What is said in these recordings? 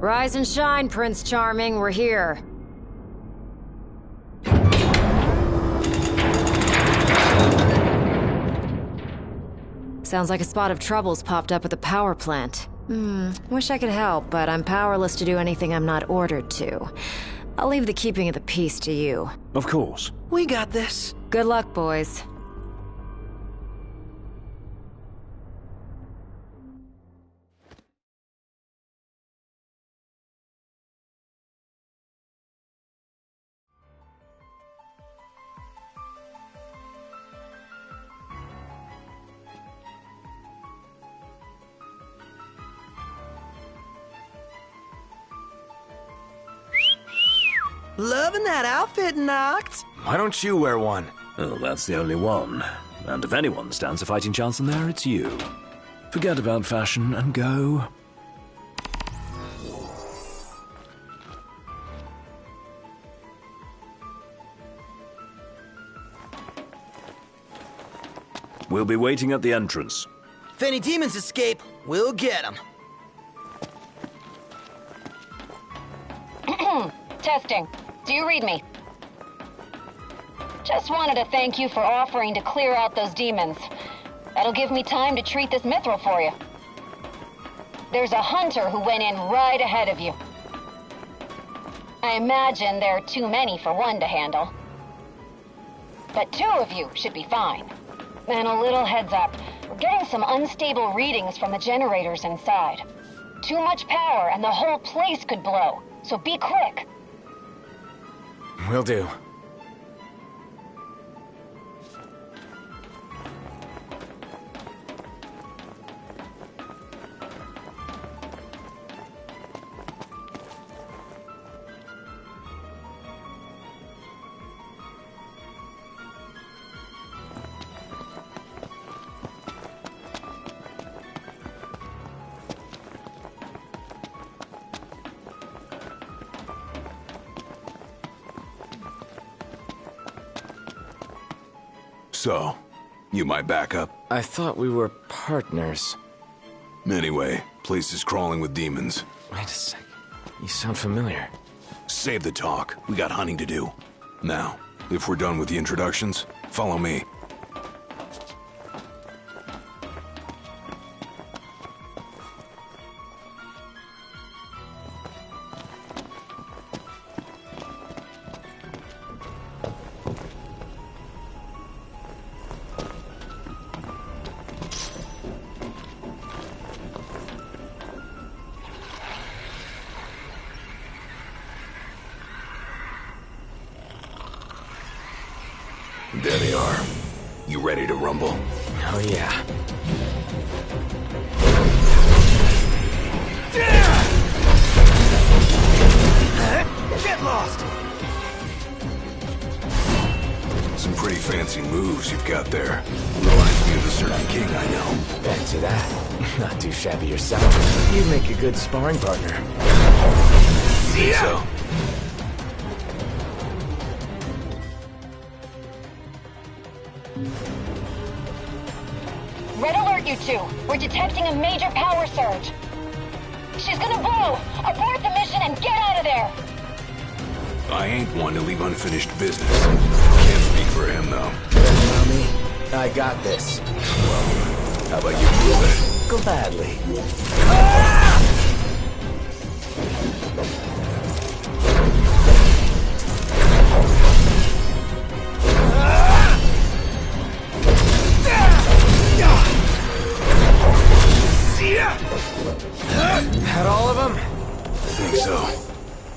Rise and shine, Prince Charming, we're here. Sounds like a spot of trouble's popped up at the power plant. Wish I could help, but I'm powerless to do anything I'm not ordered to. I'll leave the keeping of the peace to you. Of course. We got this. Good luck, boys. Loving that outfit, Noct. Why don't you wear one? Oh, that's the only one. And if anyone stands a fighting chance in there, it's you. Forget about fashion and go. We'll be waiting at the entrance. If any demons escape, we'll get them. Testing. Do you read me? Just wanted to thank you for offering to clear out those demons. That'll give me time to treat this mithril for you. There's a hunter who went in right ahead of you. I imagine there are too many for one to handle. But two of you should be fine. And a little heads up, we're getting some unstable readings from the generators inside. Too much power and the whole place could blow, so be quick. Will do. So, you my backup? I thought we were partners. Anyway, place is crawling with demons. Wait a second. You sound familiar. Save the talk. We got hunting to do. Now, if we're done with the introductions, follow me. There they are. You ready to rumble? Oh, yeah. Get lost! Some pretty fancy moves you've got there. Reminds me of a certain king I know. Fancy that. Not too shabby yourself. You'd make a good sparring partner. Think so? Red alert, you two. We're detecting a major power surge. She's gonna blow! Abort the mission and get out of there! I ain't one to leave unfinished business. Can't speak for him, though. Mommy, I got this. How about you prove it? Gladly. Had all of them? Think so.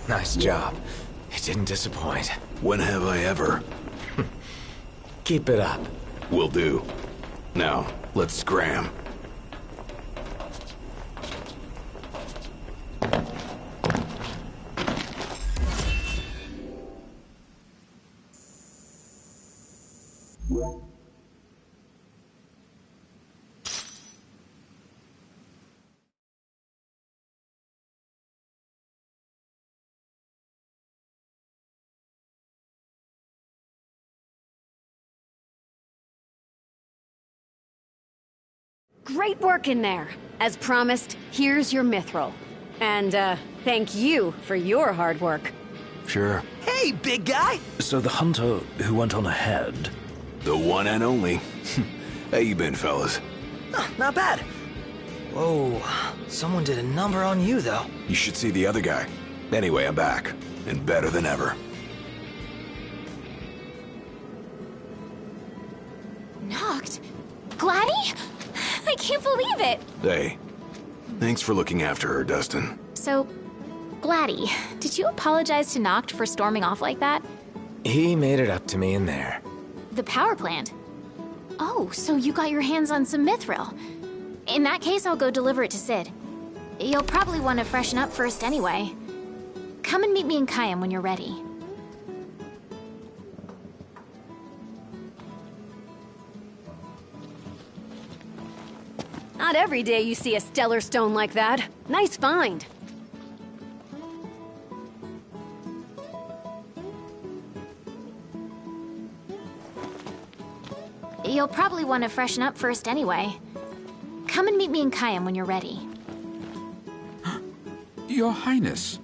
Nice job. You didn't disappoint. When have I ever? Keep it up. Will do. Now, let's scram. Great work in there. As promised, here's your mithril. And, thank you for your hard work. Sure. Hey, big guy! So the hunter who went on ahead... The one and only. How you been, fellas? Not bad. Whoa, someone did a number on you, though. You should see the other guy. Anyway, I'm back. And better than ever. Knocked? Gladdy? I can't believe it! Hey, thanks for looking after her, Dustin. So, Gladdy, did you apologize to Noct for storming off like that? He made it up to me in there. The power plant? Oh, so you got your hands on some mithril. In that case, I'll go deliver it to Sid. You'll probably want to freshen up first anyway. Come and meet me in Kayam when you're ready. Not every day you see a stellar stone like that. Nice find. You'll probably want to freshen up first anyway. Come and meet me in Kayam when you're ready. Your Highness.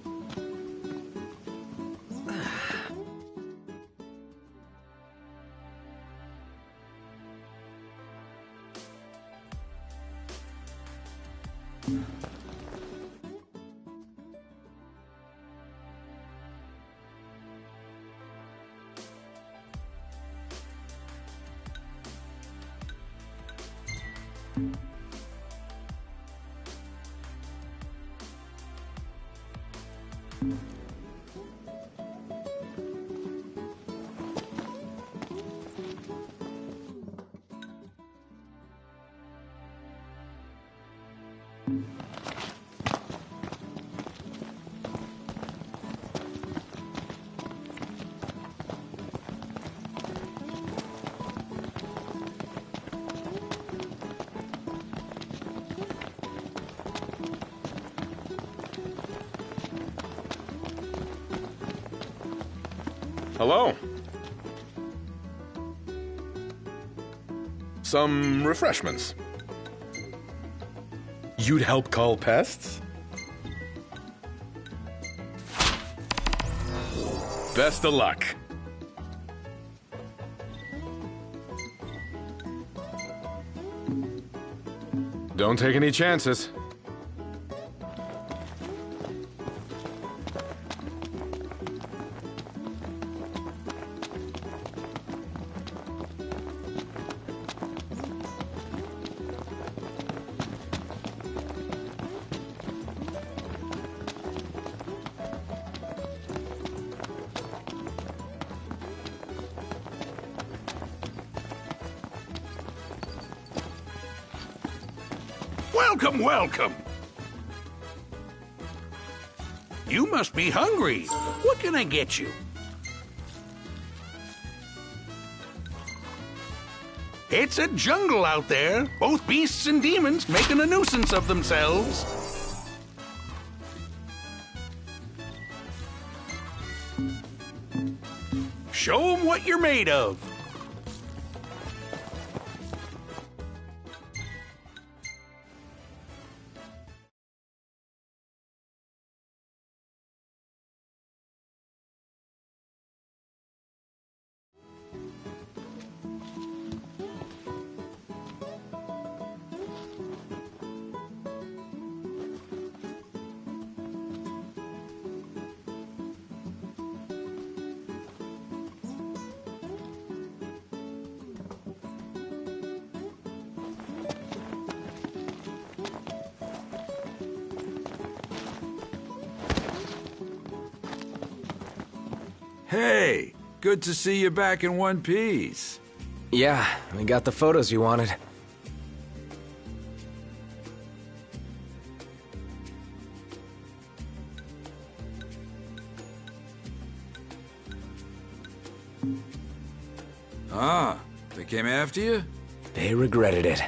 Hello. Some refreshments. You'd help call pests? Best of luck. Don't take any chances. Welcome, welcome. You must be hungry. What can I get you? It's a jungle out there. Both beasts and demons making a nuisance of themselves. Show 'em what you're made of. Hey, good to see you back in one piece. Yeah, we got the photos you wanted. Ah, they came after you? They regretted it.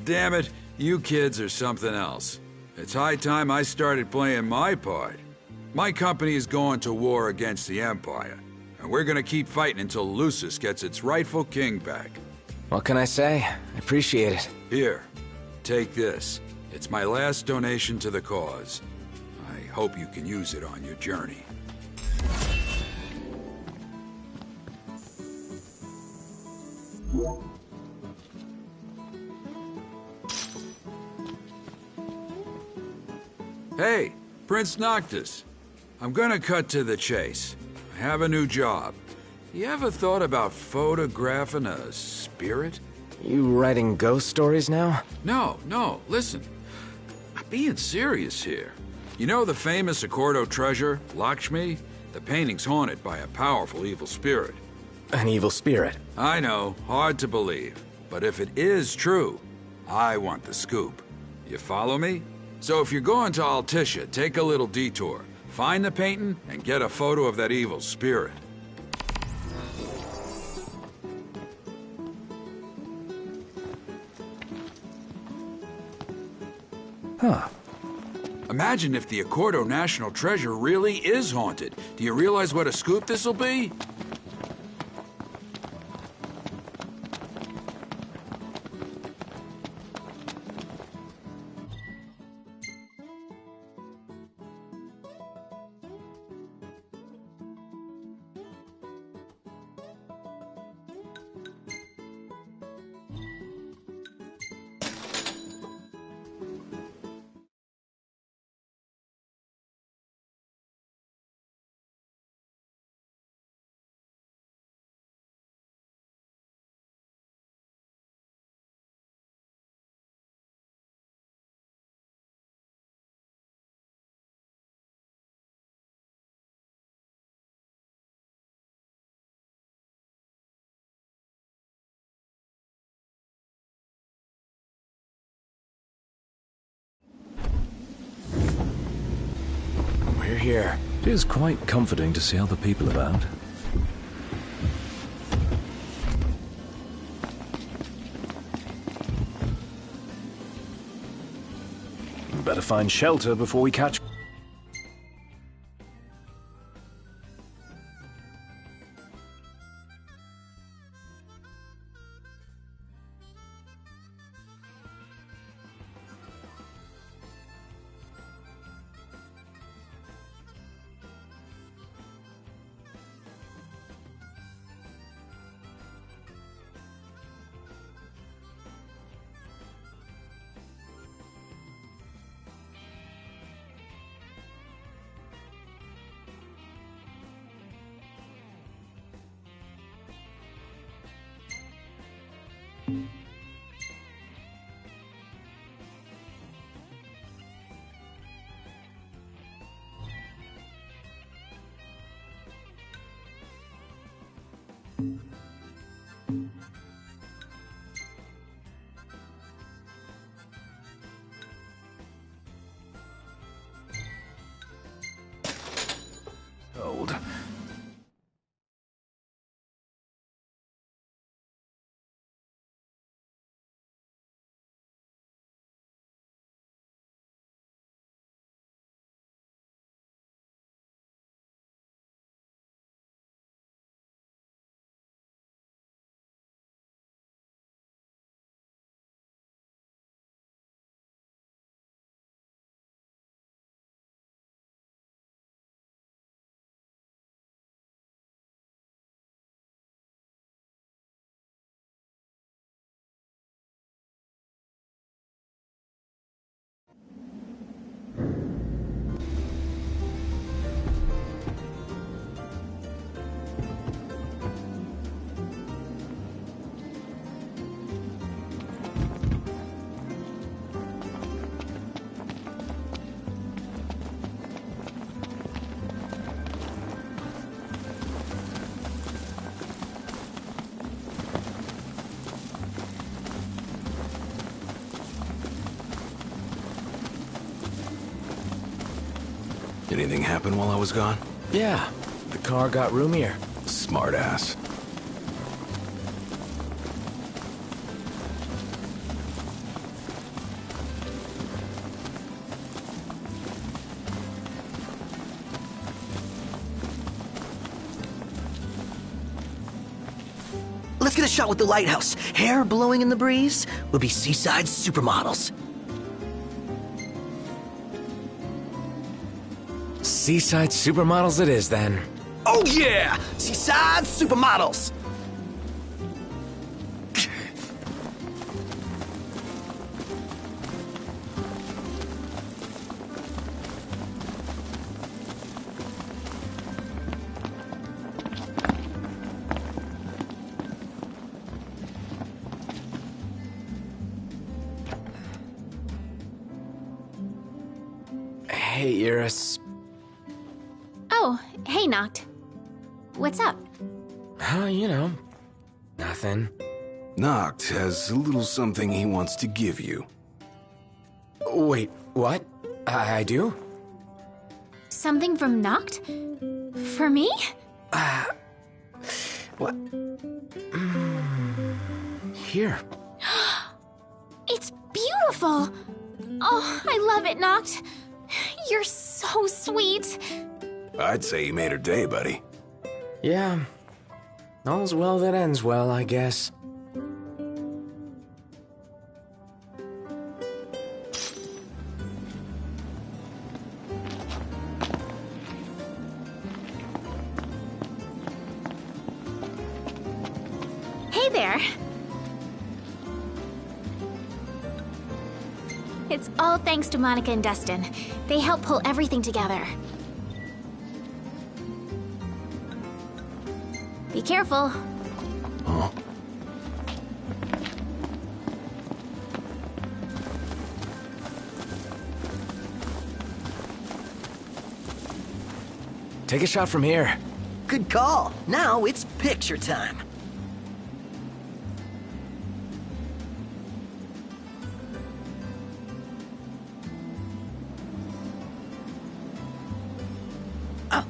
Damn it, you kids are something else. It's high time I started playing my part. My company is going to war against the Empire, and we're gonna keep fighting until Lucis gets its rightful king back. What can I say? I appreciate it. Here, take this. It's my last donation to the cause. I hope you can use it on your journey. Hey, Prince Noctis. I'm gonna cut to the chase. I have a new job. You ever thought about photographing a spirit? You writing ghost stories now? No, listen. I'm being serious here. You know the famous Accordo treasure, Lakshmi? The painting's haunted by a powerful evil spirit. An evil spirit? I know, hard to believe. But if it is true, I want the scoop. You follow me? So if you're going to Altissia, take a little detour. Find the painting and get a photo of that evil spirit. Huh. Imagine if the Accordo National Treasure really is haunted. Do you realize what a scoop this'll be? We're here. It is quite comforting to see other people about. Better find shelter before we catch... Old. Anything happen while I was gone? Yeah, the car got roomier. Smart ass. Let's get a shot with the lighthouse. Hair blowing in the breeze. We'll be seaside supermodels. Seaside supermodels it is, then. Oh yeah! Seaside supermodels! Hey, Iris. Oh, hey, Noct. What's up? Oh, you know, nothing. Noct has a little something he wants to give you. Wait, what? I do? Something from Noct? For me? What? Here. It's beautiful! Oh, I love it, Noct. You're so sweet. I'd say you made her day, buddy. Yeah. All's well that ends well, I guess. Hey there. It's all thanks to Monica and Dustin. They help pull everything together. Be careful. Huh? Take a shot from here. Good call. Now it's picture time.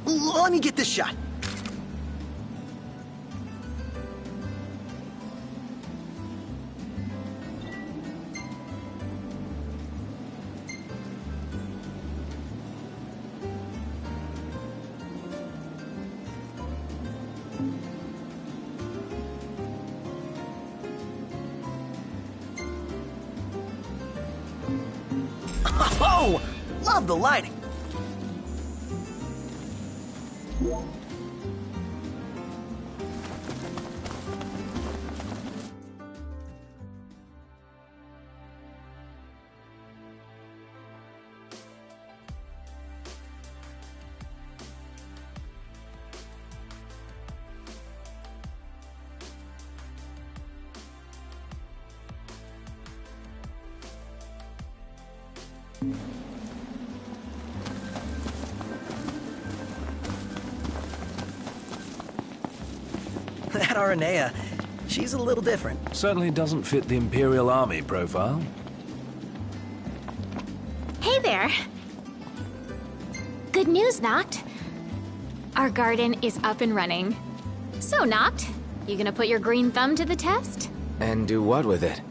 Let me get this shot. Oh, love the lighting. That Aranea, she's a little different. Certainly doesn't fit the Imperial Army profile. Hey there. Good news, Noct. Our garden is up and running. So, Noct, you gonna put your green thumb to the test? And do what with it?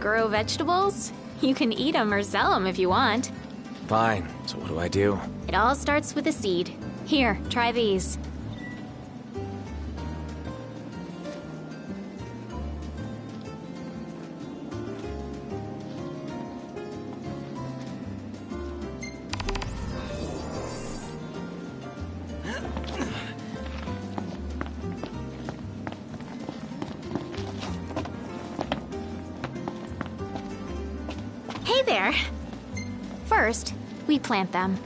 Grow vegetables? You can eat them or sell them if you want. Fine. So what do I do? It all starts with a seed. Here, try these. Hey there. First, we plant them.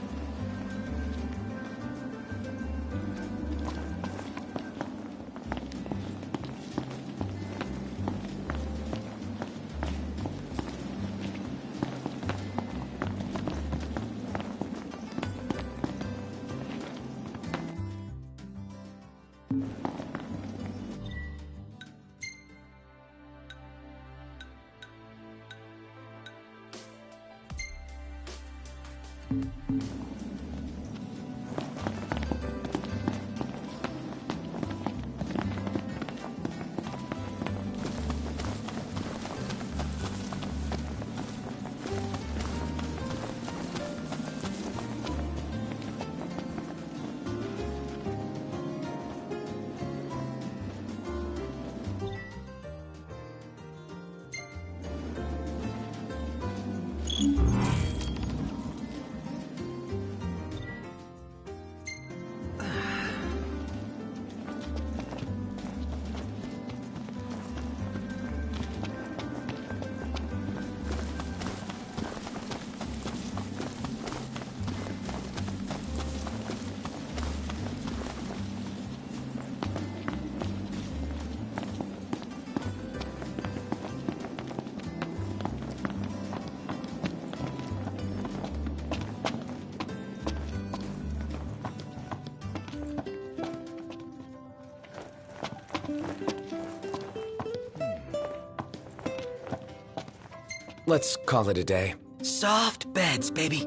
Let's call it a day. Soft beds, baby.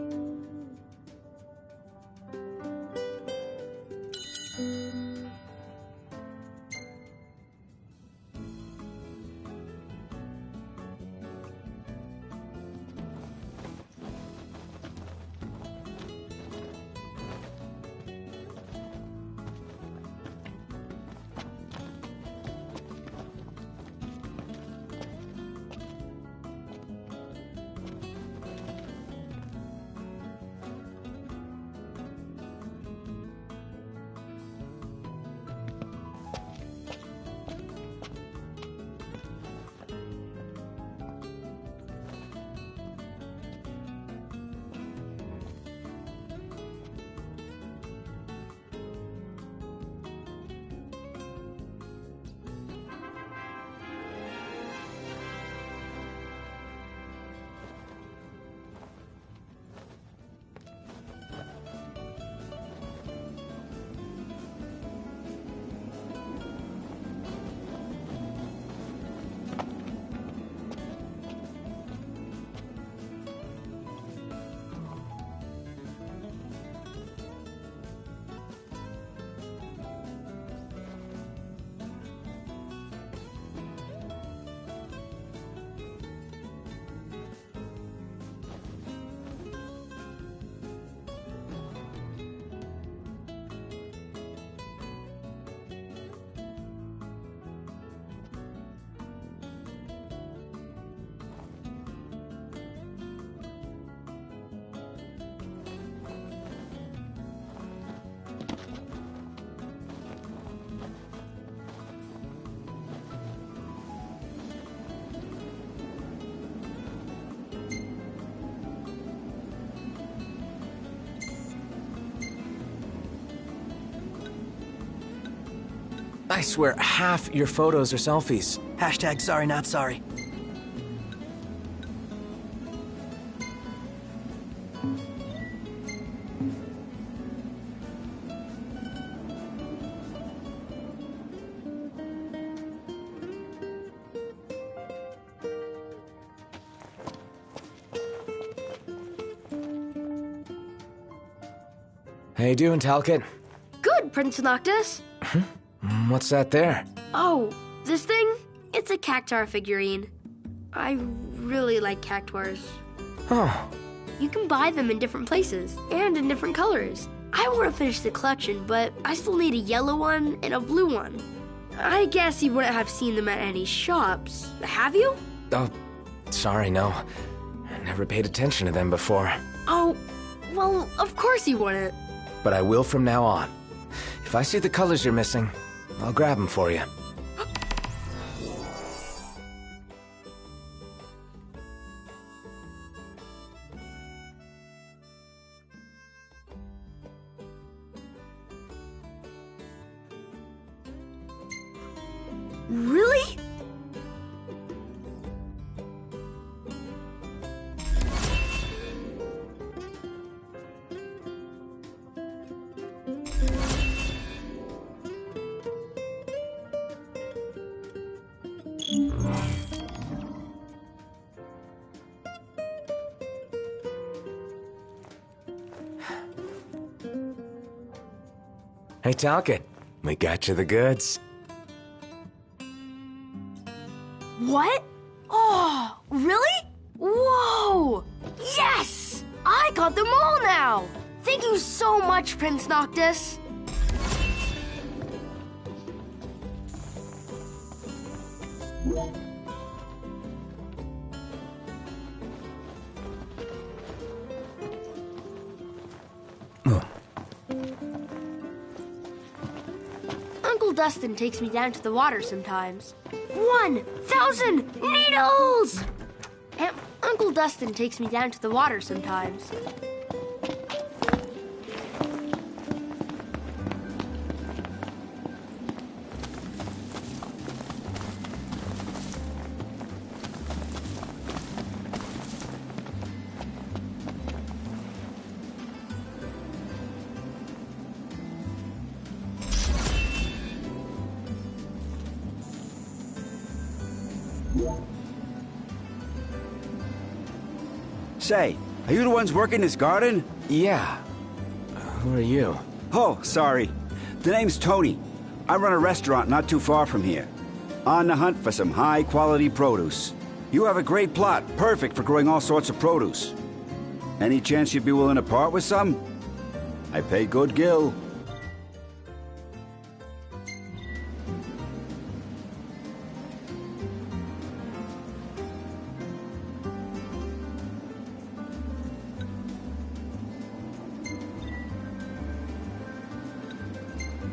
I swear, half your photos are selfies. Hashtag sorry not sorry. How you doing, Talcott? Good, Prince Noctis. What's that there? Oh, this thing? It's a cactuar figurine. I really like cactuars. Oh. You can buy them in different places and in different colors. I want to finish the collection, but I still need a yellow one and a blue one. I guess you wouldn't have seen them at any shops, have you? Oh, sorry, no. I never paid attention to them before. Oh, well, of course you wouldn't. But I will from now on. If I see the colors you're missing, I'll grab them for you. Really? Hey, Talcott, we got you the goods. What? Oh, really? Whoa! Yes! I got them all now! Thank you so much, Prince Noctis. Uncle Dustin takes me down to the water sometimes. 1,000 needles! And Uncle Dustin takes me down to the water sometimes. Say, are you the ones working this garden? Yeah. Who are you? Oh, sorry. The name's Tony. I run a restaurant not too far from here. On the hunt for some high-quality produce. You have a great plot, perfect for growing all sorts of produce. Any chance you'd be willing to part with some? I pay good gill.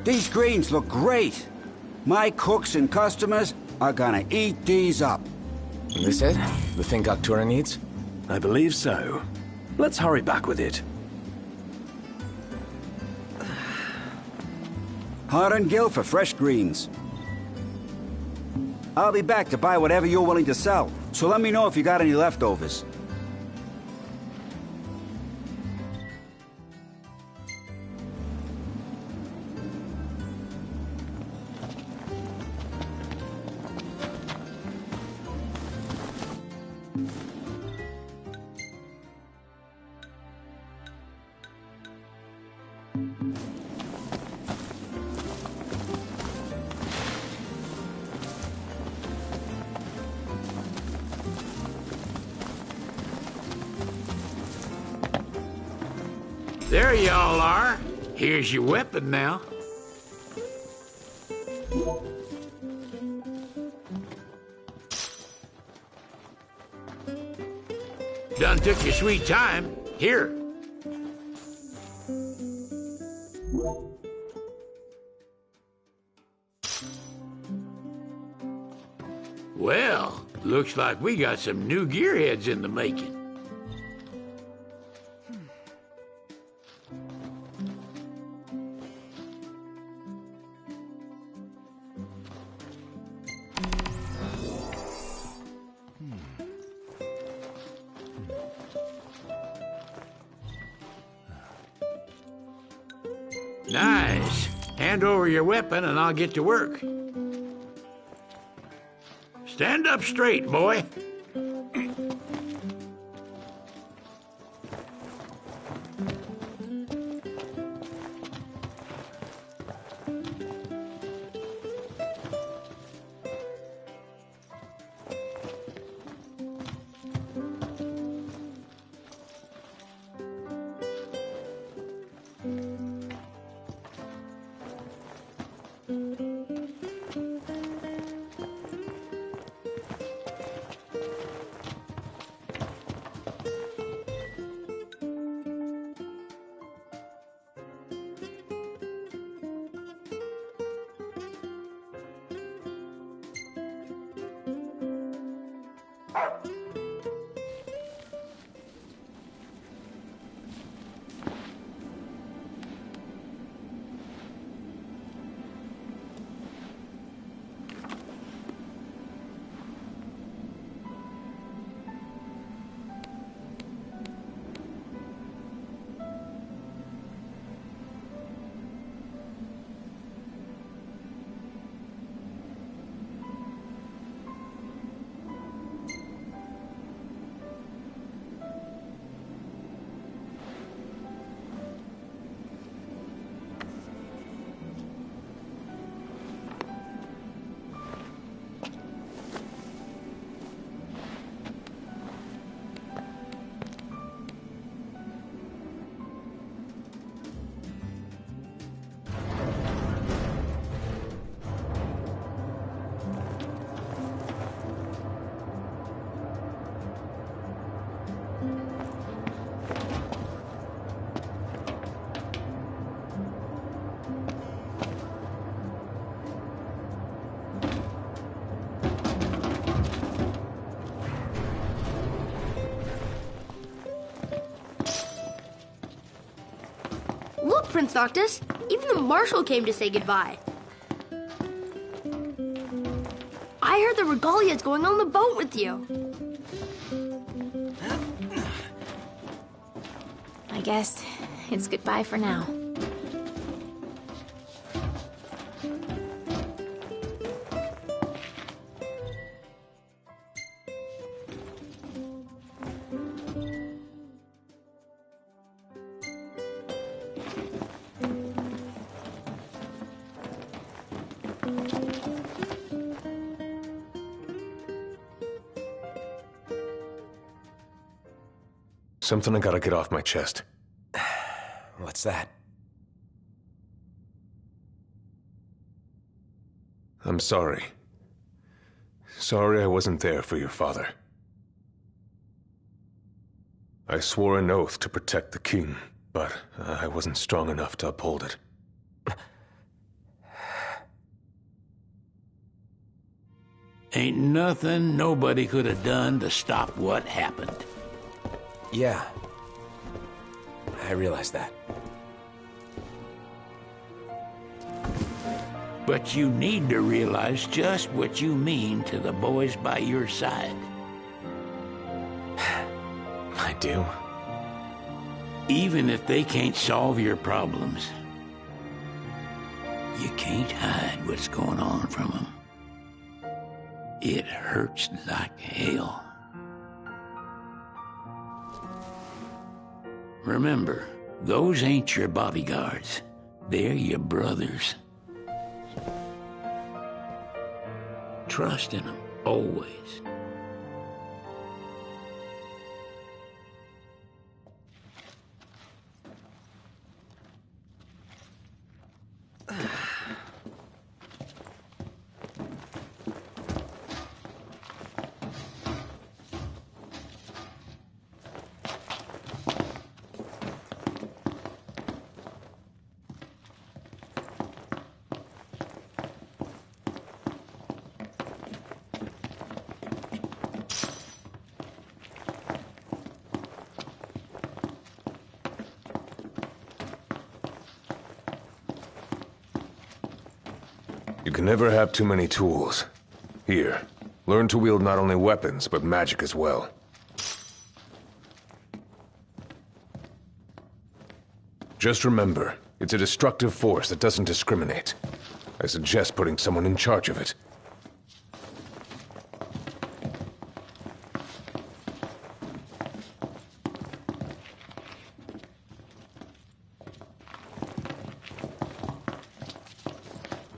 These greens look great. My cooks and customers are gonna eat these up. This it? The thing Goktura needs? I believe so. Let's hurry back with it. Hard and gill for fresh greens. I'll be back to buy whatever you're willing to sell, so let me know if you got any leftovers. There y'all are. Here's your weapon now. Done took your sweet time. Here. Well, looks like we got some new gearheads in the making. Nice. Hand over your weapon and I'll get to work. Stand up straight, boy. Look, Prince Noctis, even the Marshal came to say goodbye. I heard the Regalia's going on the boat with you. I guess it's goodbye for now. Something I gotta get off my chest. What's that? I'm sorry. Sorry I wasn't there for your father. I swore an oath to protect the king, but I wasn't strong enough to uphold it. Ain't nothing nobody could have done to stop what happened. Yeah. I realize that. But you need to realize just what you mean to the boys by your side. I do. Even if they can't solve your problems, you can't hide what's going on from them. It hurts like hell. Remember, those ain't your bodyguards. They're your brothers. Trust in them, always. You can never have too many tools. Here, learn to wield not only weapons, but magic as well. Just remember, it's a destructive force that doesn't discriminate. I suggest putting someone in charge of it.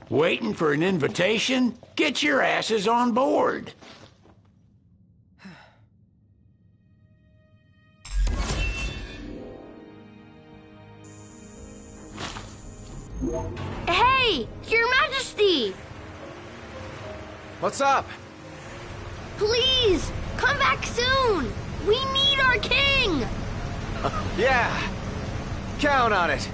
Waiting for an invitation? Get your asses on board. Hey, Your Majesty! What's up? Please, come back soon! We need our king! Yeah! Count on it!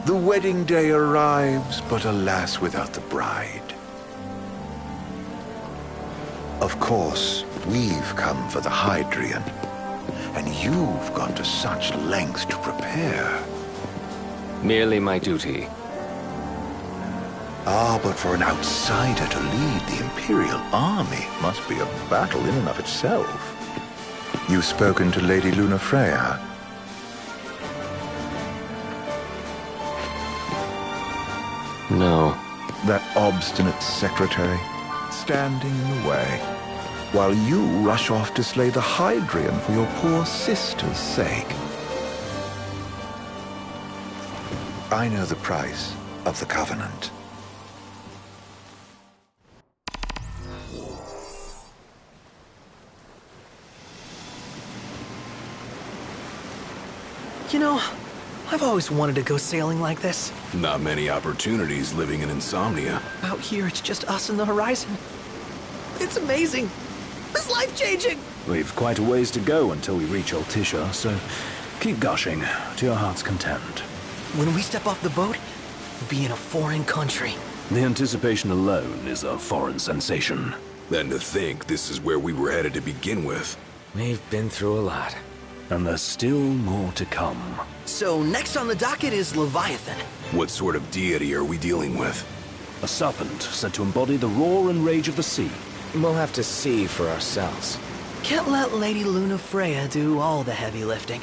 The wedding day arrives, but alas, without the bride. Of course, we've come for the Hydrian, and you've gone to such lengths to prepare. Merely my duty. Ah, but for an outsider to lead the Imperial army must be a battle in and of itself. You've spoken to Lady Lunafreya? No. That obstinate secretary, standing in the way, while you rush off to slay the Hydrian for your poor sister's sake. I know the price of the Covenant. You know, I've always wanted to go sailing like this. Not many opportunities living in Insomnia. Out here, it's just us and the horizon. It's amazing. It's life-changing. We've quite a ways to go until we reach Altisha, so keep gushing to your heart's content. When we step off the boat, we'll be in a foreign country. The anticipation alone is a foreign sensation. Then to think this is where we were headed to begin with. We've been through a lot. And there's still more to come. So next on the docket is Leviathan. What sort of deity are we dealing with? A serpent said to embody the roar and rage of the sea. We'll have to see for ourselves. Can't let Lady Lunafreya do all the heavy lifting.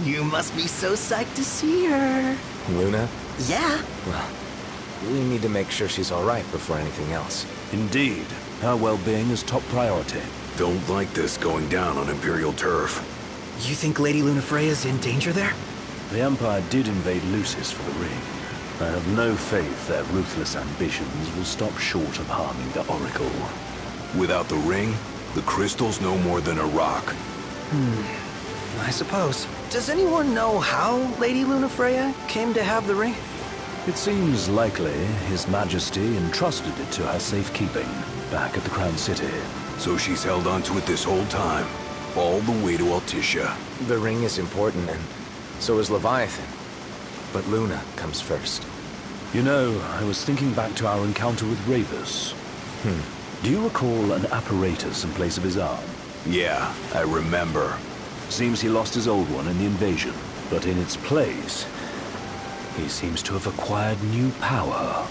You must be so psyched to see her. Luna? Yeah. Well, we need to make sure she's all right before anything else. Indeed. Her well-being is top priority. Don't like this going down on Imperial turf. You think Lady Lunafreya's in danger there? The Empire did invade Lucis for the ring. I have no faith their ruthless ambitions will stop short of harming the Oracle. Without the ring, the crystal's no more than a rock. I suppose. Does anyone know how Lady Lunafreya came to have the ring? It seems likely His Majesty entrusted it to her safekeeping back at the Crown City. So she's held onto it this whole time, all the way to Altisha. The ring is important, and so is Leviathan. But Luna comes first. You know, I was thinking back to our encounter with Ravus. Do you recall an apparatus in place of his arm? Yeah, I remember. Seems he lost his old one in the invasion, but in its place, he seems to have acquired new power.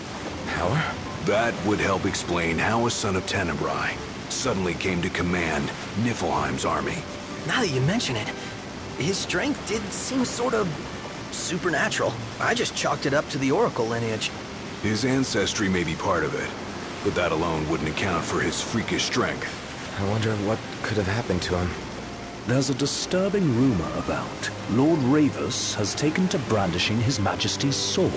Power? That would help explain how a son of Tenebrae suddenly came to command Niflheim's army. Now that you mention it, his strength did seem sort of supernatural. I just chalked it up to the Oracle lineage. His ancestry may be part of it, but that alone wouldn't account for his freakish strength. I wonder what could have happened to him. There's a disturbing rumor about Lord Ravus has taken to brandishing His Majesty's sword.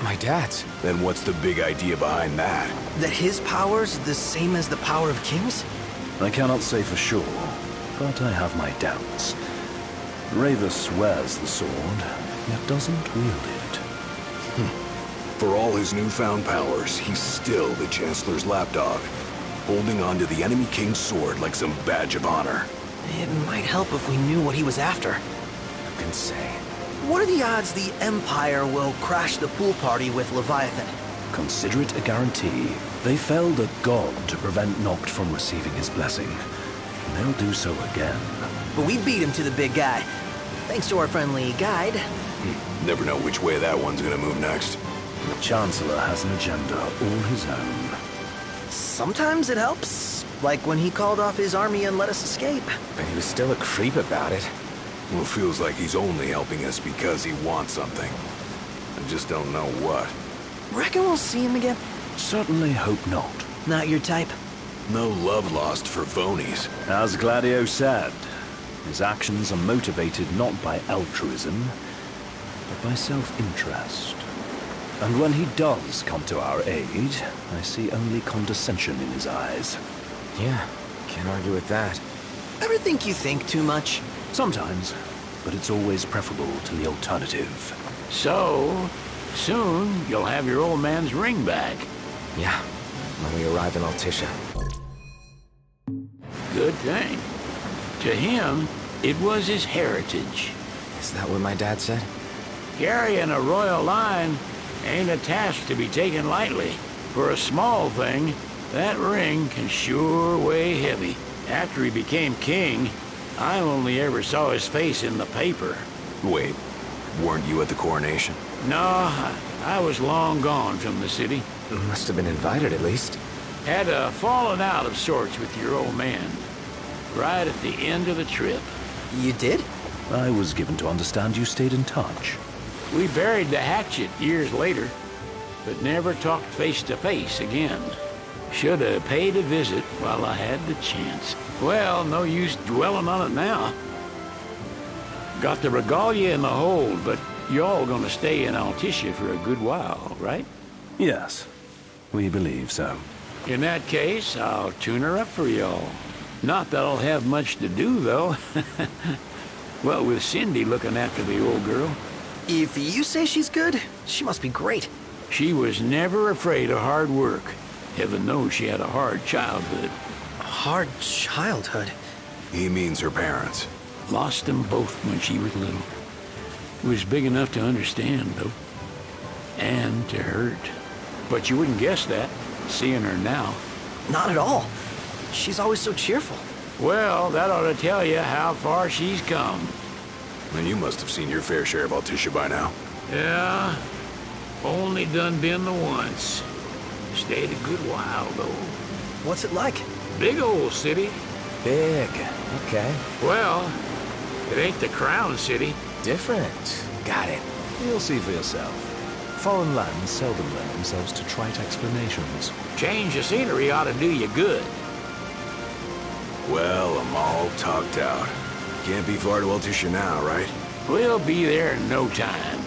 My dad's. Then what's the big idea behind that? That his power's the same as the power of kings? I cannot say for sure, but I have my doubts. Ravus wears the sword, yet doesn't wield it. For all his newfound powers, he's still the Chancellor's lapdog, holding on to the enemy king's sword like some badge of honor. It might help if we knew what he was after. Who can say? What are the odds the Empire will crash the pool party with Leviathan? Consider it a guarantee. They felled a god to prevent Noct from receiving his blessing. And they'll do so again. But we beat him to the big guy, thanks to our friendly guide. Never know which way that one's gonna move next. The Chancellor has an agenda all his own. Sometimes it helps, like when he called off his army and let us escape. But he was still a creep about it. Well, feels like he's only helping us because he wants something. I just don't know what. Reckon we'll see him again? Certainly hope not. Not your type? No love lost for phonies. As Gladio said, his actions are motivated not by altruism, but by self-interest. And when he does come to our aid, I see only condescension in his eyes. Yeah, can't argue with that. Ever think you think too much? Sometimes, but it's always preferable to the alternative. So, soon you'll have your old man's ring back. Yeah, when we arrive in Altissia. Good thing. To him, it was his heritage. Is that what my dad said? Carrying a royal line ain't a task to be taken lightly. For a small thing, that ring can sure weigh heavy. After he became king, I only ever saw his face in the paper. Wait, weren't you at the coronation? No, I was long gone from the city. Must have been invited at least. Had a falling out of sorts with your old man. Right at the end of the trip. You did? I was given to understand you stayed in touch. We buried the hatchet years later, but never talked face to face again. Should have paid a visit while I had the chance. Well, no use dwelling on it now. Got the regalia in the hold, but y'all gonna stay in Altissia for a good while, right? Yes, we believe so. In that case, I'll tune her up for y'all. Not that I'll have much to do, though. Well, with Cindy looking after the old girl. If you say she's good, she must be great. She was never afraid of hard work. Heaven knows she had a hard childhood. Hard childhood? He means her parents. Lost them both when she was little. Was big enough to understand, though. And to hurt. But you wouldn't guess that, seeing her now. Not at all. She's always so cheerful. Well, that ought to tell you how far she's come. Then you must have seen your fair share of Altissia by now. Yeah, only done been the once. Stayed a good while, though. What's it like? Big old city. Big. Okay. Well, it ain't the crown city. Different. Got it. You'll see for yourself. Foreign lands seldom lend themselves to trite explanations. Change of scenery ought to do you good. Well, I'm all talked out. Can't be far to Altissia now, right? We'll be there in no time.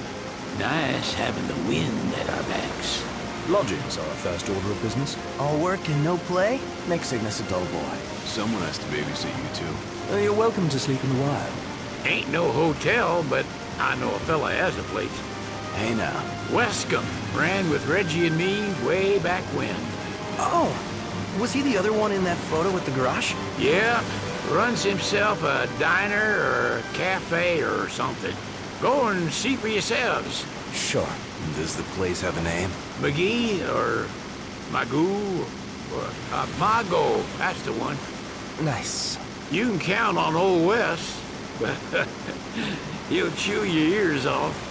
Nice having the wind at our backs. Lodgings are our first order of business. All work and no play makes Ignis a dull boy. Someone has to babysit you two. You're welcome to sleep in the wild. Ain't no hotel, but I know a fella has a place. Hey now. Wescombe ran with Reggie and me way back when. Oh, was he the other one in that photo with the garage? Yeah, runs himself a diner or a cafe or something. Go and see for yourselves. Sure. Does the place have a name? McGee or Magoo or Mago, that's the one. Nice. You can count on Old West. He'll chew your ears off.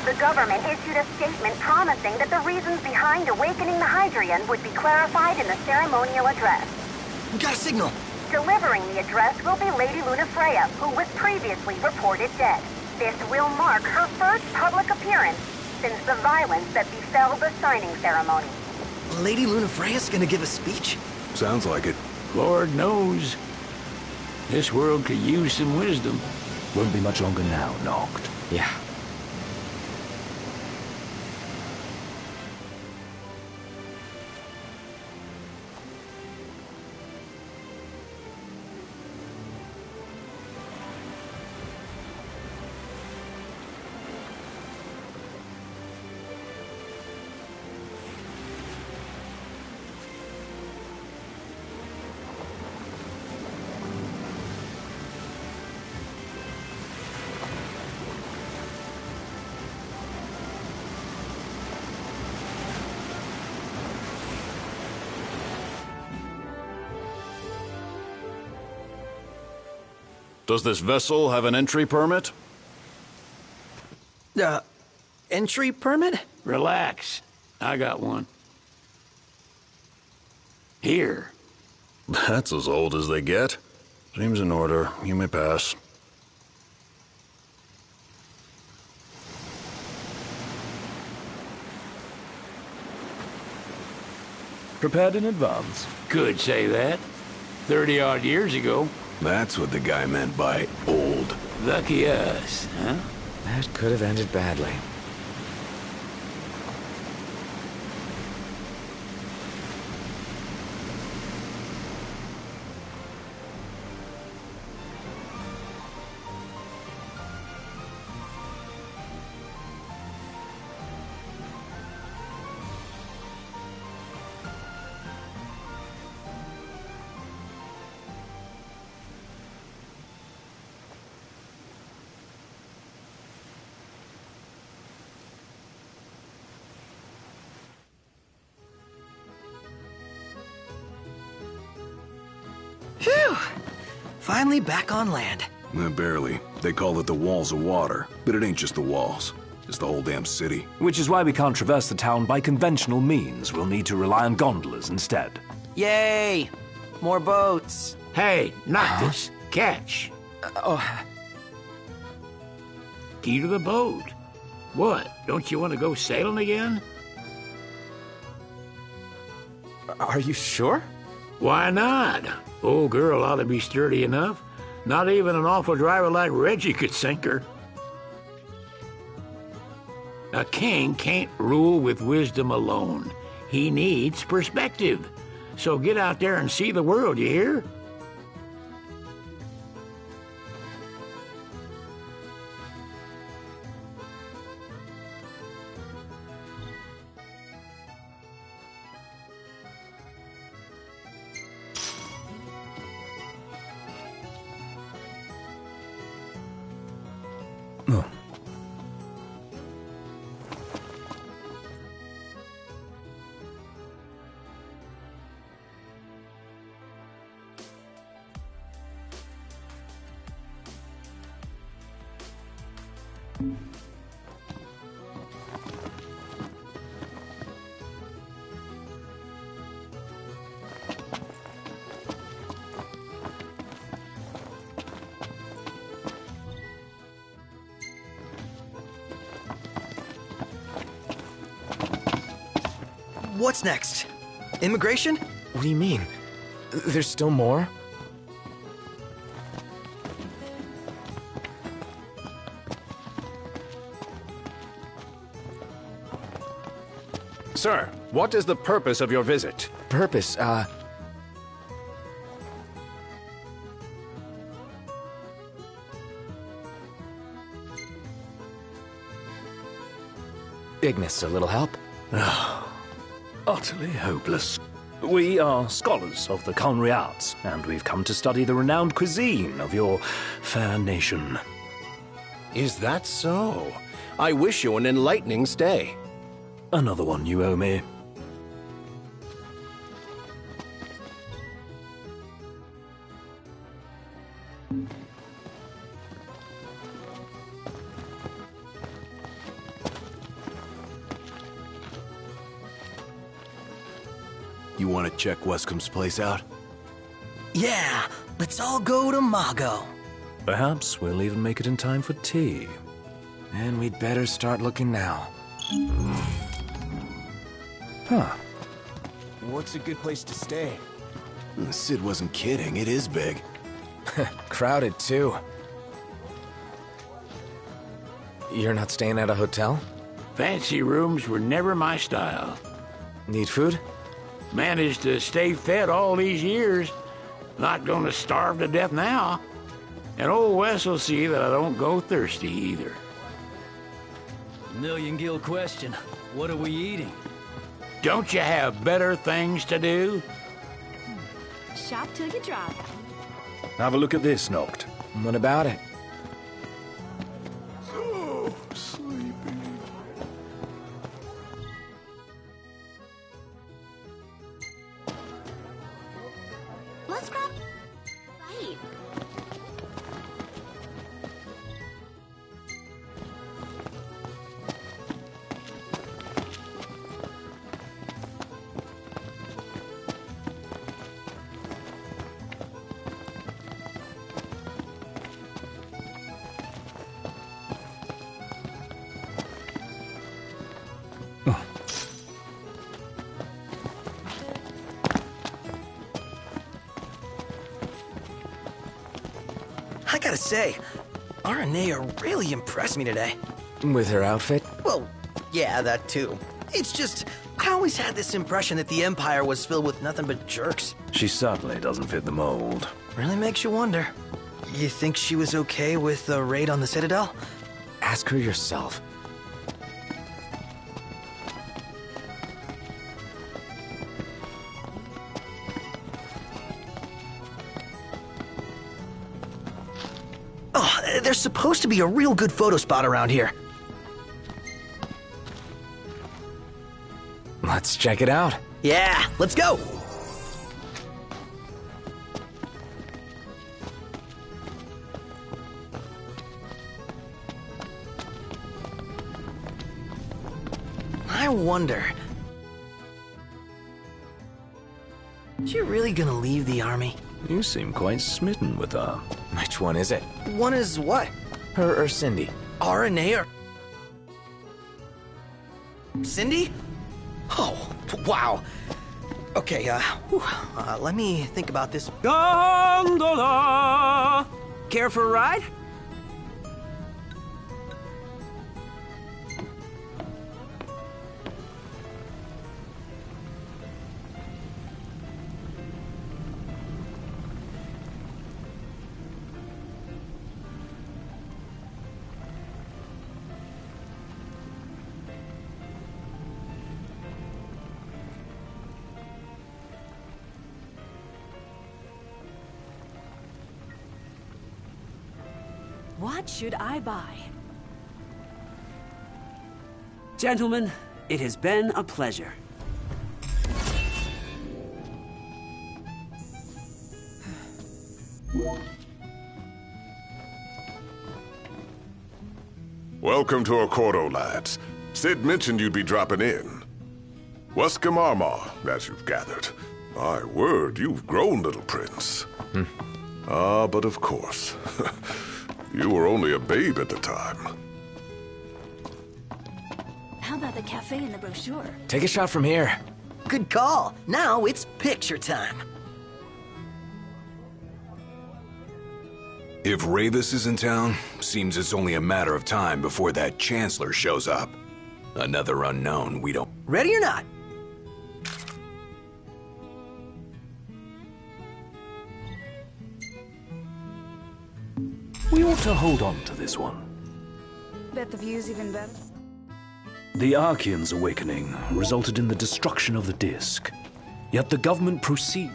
The government issued a statement promising that the reasons behind awakening the Hydrian would be clarified in the ceremonial address. We got a signal. Delivering the address will be Lady Lunafreya, who was previously reported dead. This will mark her first public appearance since the violence that befell the signing ceremony. Lady Lunafreya's gonna give a speech? Sounds like it. Lord knows. This world could use some wisdom. Won't be much longer now, Noct. Yeah. Does this vessel have an entry permit? Entry permit? Relax. I got one. Here. That's as old as they get. Seems in order. You may pass. Prepared in advance? Could say that. 30-odd years ago. That's what the guy meant by old. Lucky us, huh? That could have ended badly. Finally back on land. Barely. They call it the Walls of Water, but it ain't just the walls. It's the whole damn city. Which is why we can't traverse the town by conventional means. We'll need to rely on gondolas instead. Yay! More boats. Hey, not this. Catch. Key to the boat. What? Don't you want to go sailing again? Are you sure? Why not? Old girl ought to be sturdy enough. Not even an awful driver like Reggie could sink her. A king can't rule with wisdom alone. He needs perspective. So get out there and see the world, you hear? Oh. What's next? Immigration? What do you mean? There's still more? Sir, what is the purpose of your visit? Purpose, Ignis, a little help? Utterly hopeless. We are scholars of the culinary arts, and we've come to study the renowned cuisine of your fair nation. Is that so? I wish you an enlightening stay. Another one you owe me. You want to check Wescom's place out? Yeah, let's all go to Mago. Perhaps we'll even make it in time for tea. And we'd better start looking now. Huh. What's a good place to stay? Sid wasn't kidding. It is big. Crowded, too. You're not staying at a hotel? Fancy rooms were never my style. Need food? Managed to stay fed all these years. Not gonna starve to death now. And old Wes will see that I don't go thirsty either. Million-gill question. What are we eating? Don't you have better things to do? Shop till you drop. Have a look at this, Noct. What about it? So sleepy. Let's grab... Right. I gotta say, Aranea really impressed me today. With her outfit? Well, yeah, that too. It's just, I always had this impression that the Empire was filled with nothing but jerks. She certainly doesn't fit the mold. Really makes you wonder. You think she was okay with the raid on the Citadel? Ask her yourself. Oh, there's supposed to be a real good photo spot around here. Let's check it out. Yeah, let's go! I wonder... You really gonna leave the army? You seem quite smitten with her. Which one is it? One is what? Her or Cindy? RNA or... Cindy? Oh, wow. Okay, let me think about this. Gondola! Care for a ride? What should I buy? Gentlemen, it has been a pleasure. Welcome to Accordo, lads. Sid mentioned you'd be dropping in. Wescom Armor, as you've gathered. My word, you've grown, little prince. Ah, but of course. You were only a babe at the time. How about the cafe in the brochure? Take a shot from here. Good call. Now it's picture time. If Ravis is in town, seems it's only a matter of time before that Chancellor shows up. Another unknown we don't... Ready or not? We ought to hold on to this one. Bet the view's even better. The Archean's awakening resulted in the destruction of the disk. Yet the government proceed.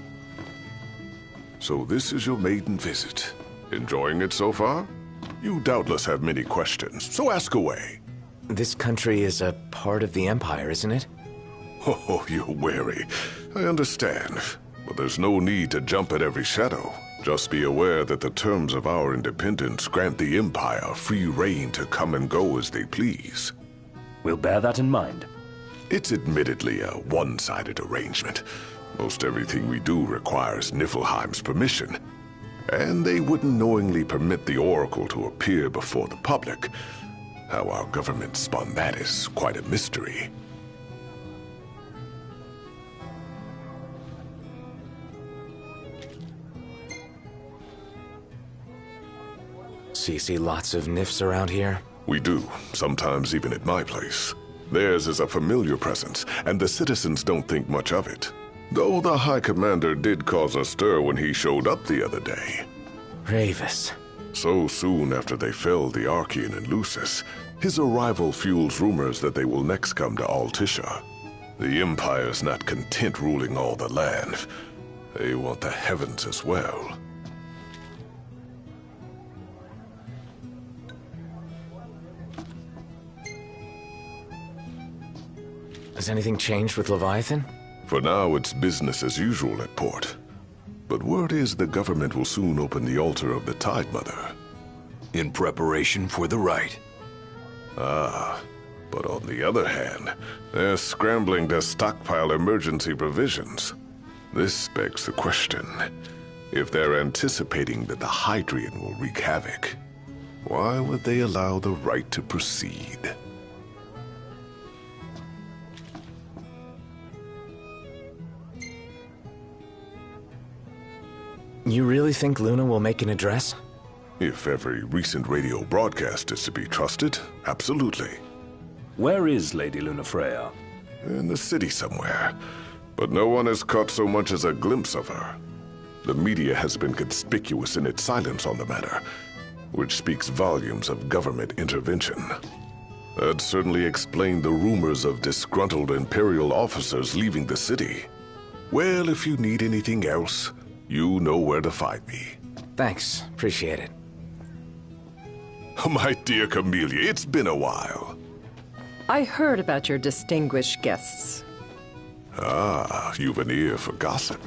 So this is your maiden visit. Enjoying it so far? You doubtless have many questions, so ask away. This country is a part of the Empire, isn't it? Oh, you're wary. I understand. But there's no need to jump at every shadow. Just be aware that the terms of our independence grant the Empire free reign to come and go as they please. We'll bear that in mind. It's admittedly a one-sided arrangement. Most everything we do requires Niflheim's permission. And they wouldn't knowingly permit the Oracle to appear before the public. How our government spun that is quite a mystery. So you see lots of Nifs around here? We do, sometimes even at my place. Theirs is a familiar presence, and the citizens don't think much of it. Though the High Commander did cause a stir when he showed up the other day. Ravis. So soon after they felled the Archean and Lucis, his arrival fuels rumors that they will next come to Altisha. The Empire's not content ruling all the land. They want the heavens as well. Has anything changed with Leviathan? For now, it's business as usual at port. But word is the government will soon open the altar of the Tide Mother. In preparation for the rite. Ah, but on the other hand, they're scrambling to stockpile emergency provisions. This begs the question, if they're anticipating that the Hydrian will wreak havoc, why would they allow the rite to proceed? You really think Luna will make an address? If every recent radio broadcast is to be trusted, absolutely. Where is Lady Lunafreya? In the city somewhere, but no one has caught so much as a glimpse of her. The media has been conspicuous in its silence on the matter, which speaks volumes of government intervention. That certainly explained the rumors of disgruntled Imperial officers leaving the city. Well, if you need anything else, you know where to find me. Thanks. Appreciate it. My dear Camellia, it's been a while. I heard about your distinguished guests. Ah, you've an ear for gossip.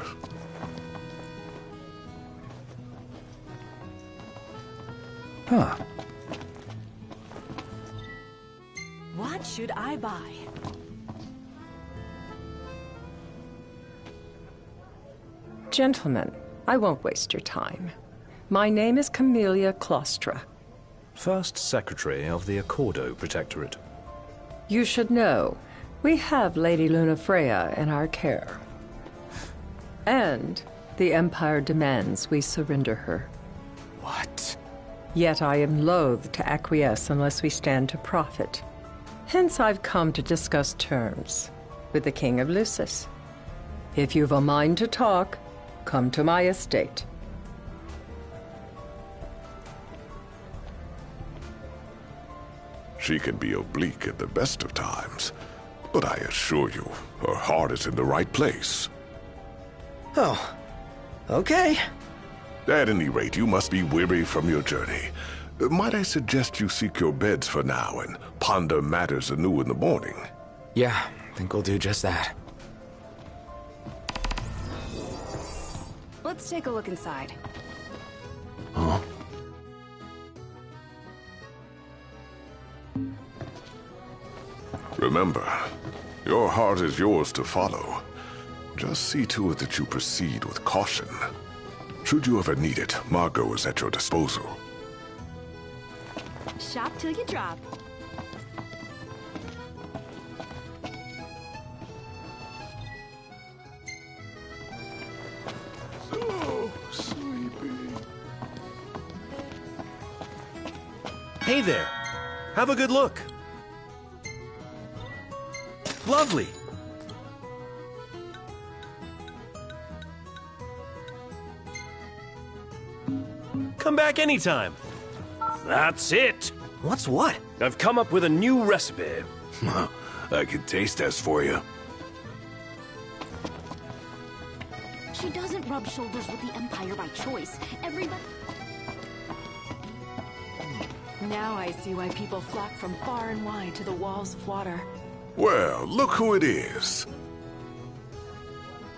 Huh. What should I buy? Gentlemen, I won't waste your time. My name is Camellia Claustra. First Secretary of the Accordo Protectorate. You should know, we have Lady Luna Freya in our care. And the Empire demands we surrender her. What? Yet I am loath to acquiesce unless we stand to profit. Hence I've come to discuss terms with the King of Lucis. If you've a mind to talk, come to my estate. She can be oblique at the best of times, but I assure you, her heart is in the right place. Oh, okay. At any rate, you must be weary from your journey. Might I suggest you seek your beds for now and ponder matters anew in the morning? Yeah, I think we'll do just that. Let's take a look inside. Huh? Remember, your heart is yours to follow. Just see to it that you proceed with caution. Should you ever need it, Margot is at your disposal. Shop till you drop. So sleepy. Hey there. Have a good look. Lovely. Come back anytime. That's it. What's what? I've come up with a new recipe. I could taste test for you. She doesn't rub shoulders with the Empire by choice. Everybody... Now I see why people flock from far and wide to the walls of water. Well, look who it is.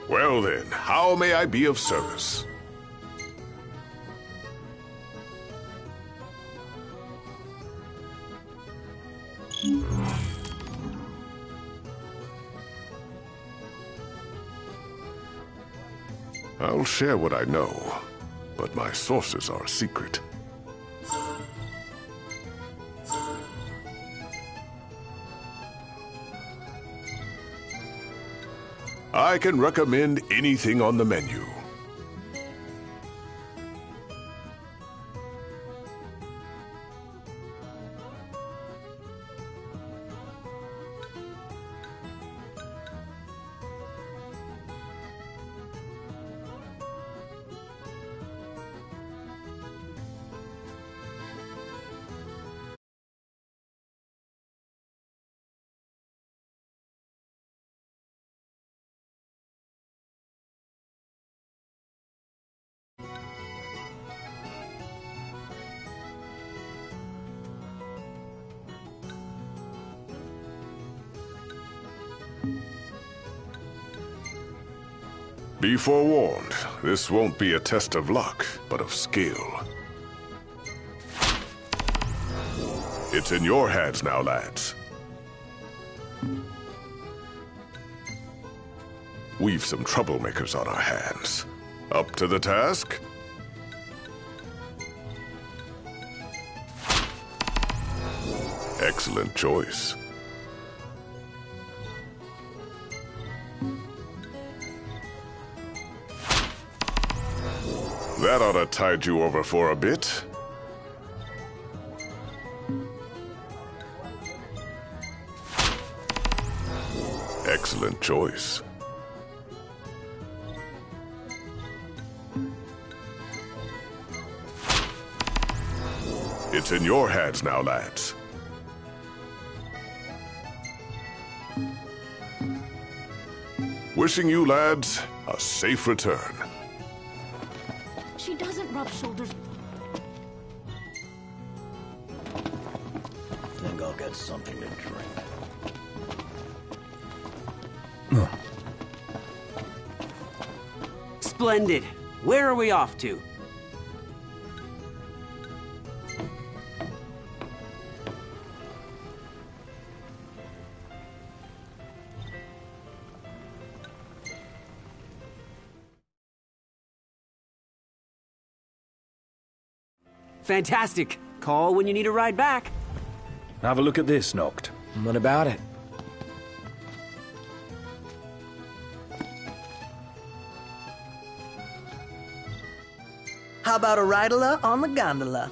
Well then, how may I be of service? I'll share what I know, but my sources are secret. I can recommend anything on the menu. Be forewarned, this won't be a test of luck, but of skill. It's in your hands now, lads. We've some troublemakers on our hands. Up to the task? Excellent choice. That ought to tide you over for a bit. Excellent choice. It's in your hands now, lads. Wishing you lads a safe return. She doesn't rub shoulders... Think I'll get something to drink. Splendid. Where are we off to? Fantastic. Call when you need a ride back. Have a look at this, Noct. What about it? How about a ridola on the gondola?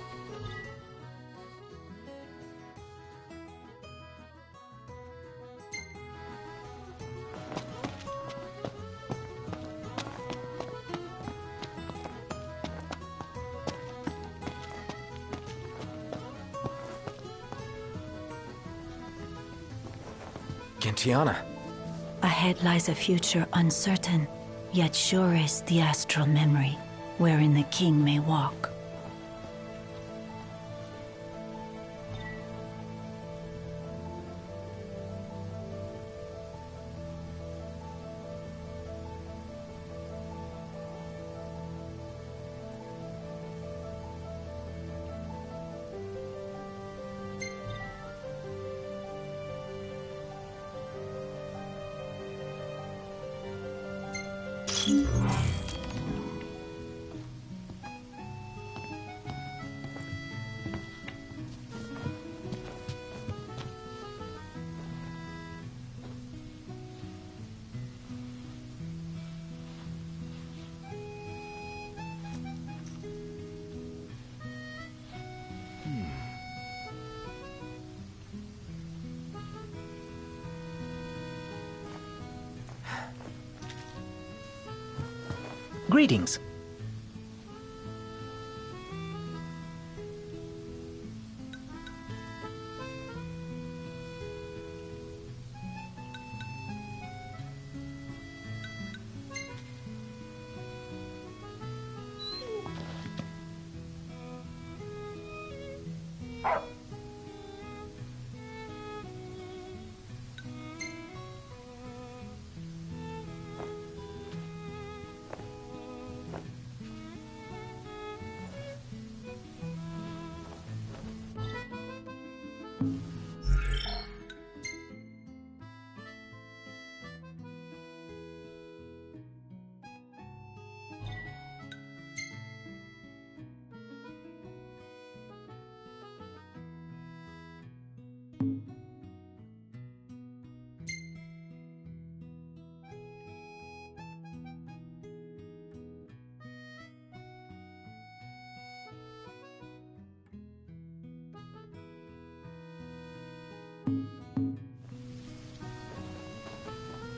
Gentiana. Ahead lies a future uncertain, yet sure is the astral memory, wherein the king may walk. Greetings.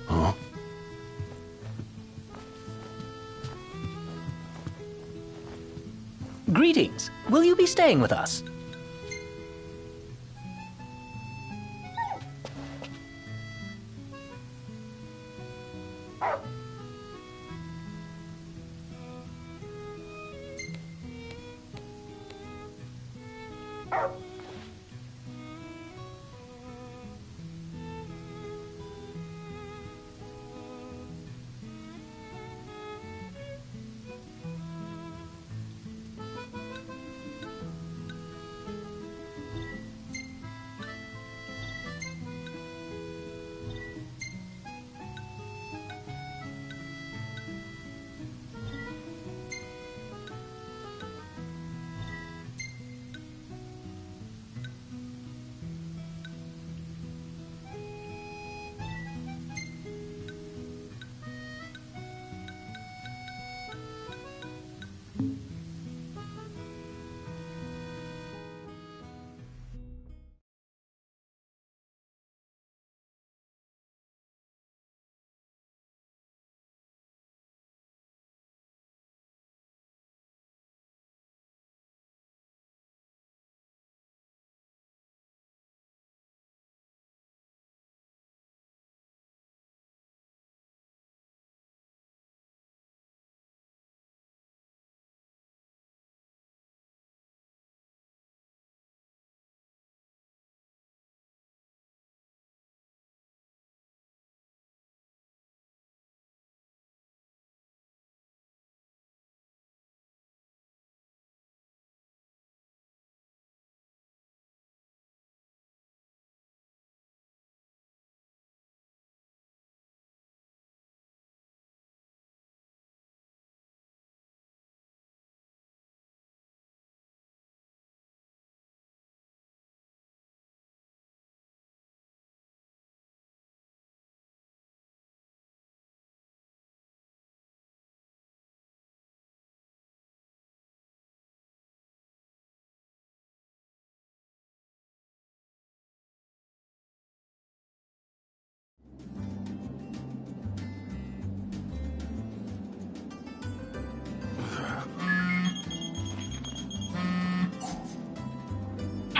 Huh? Greetings. Will you be staying with us?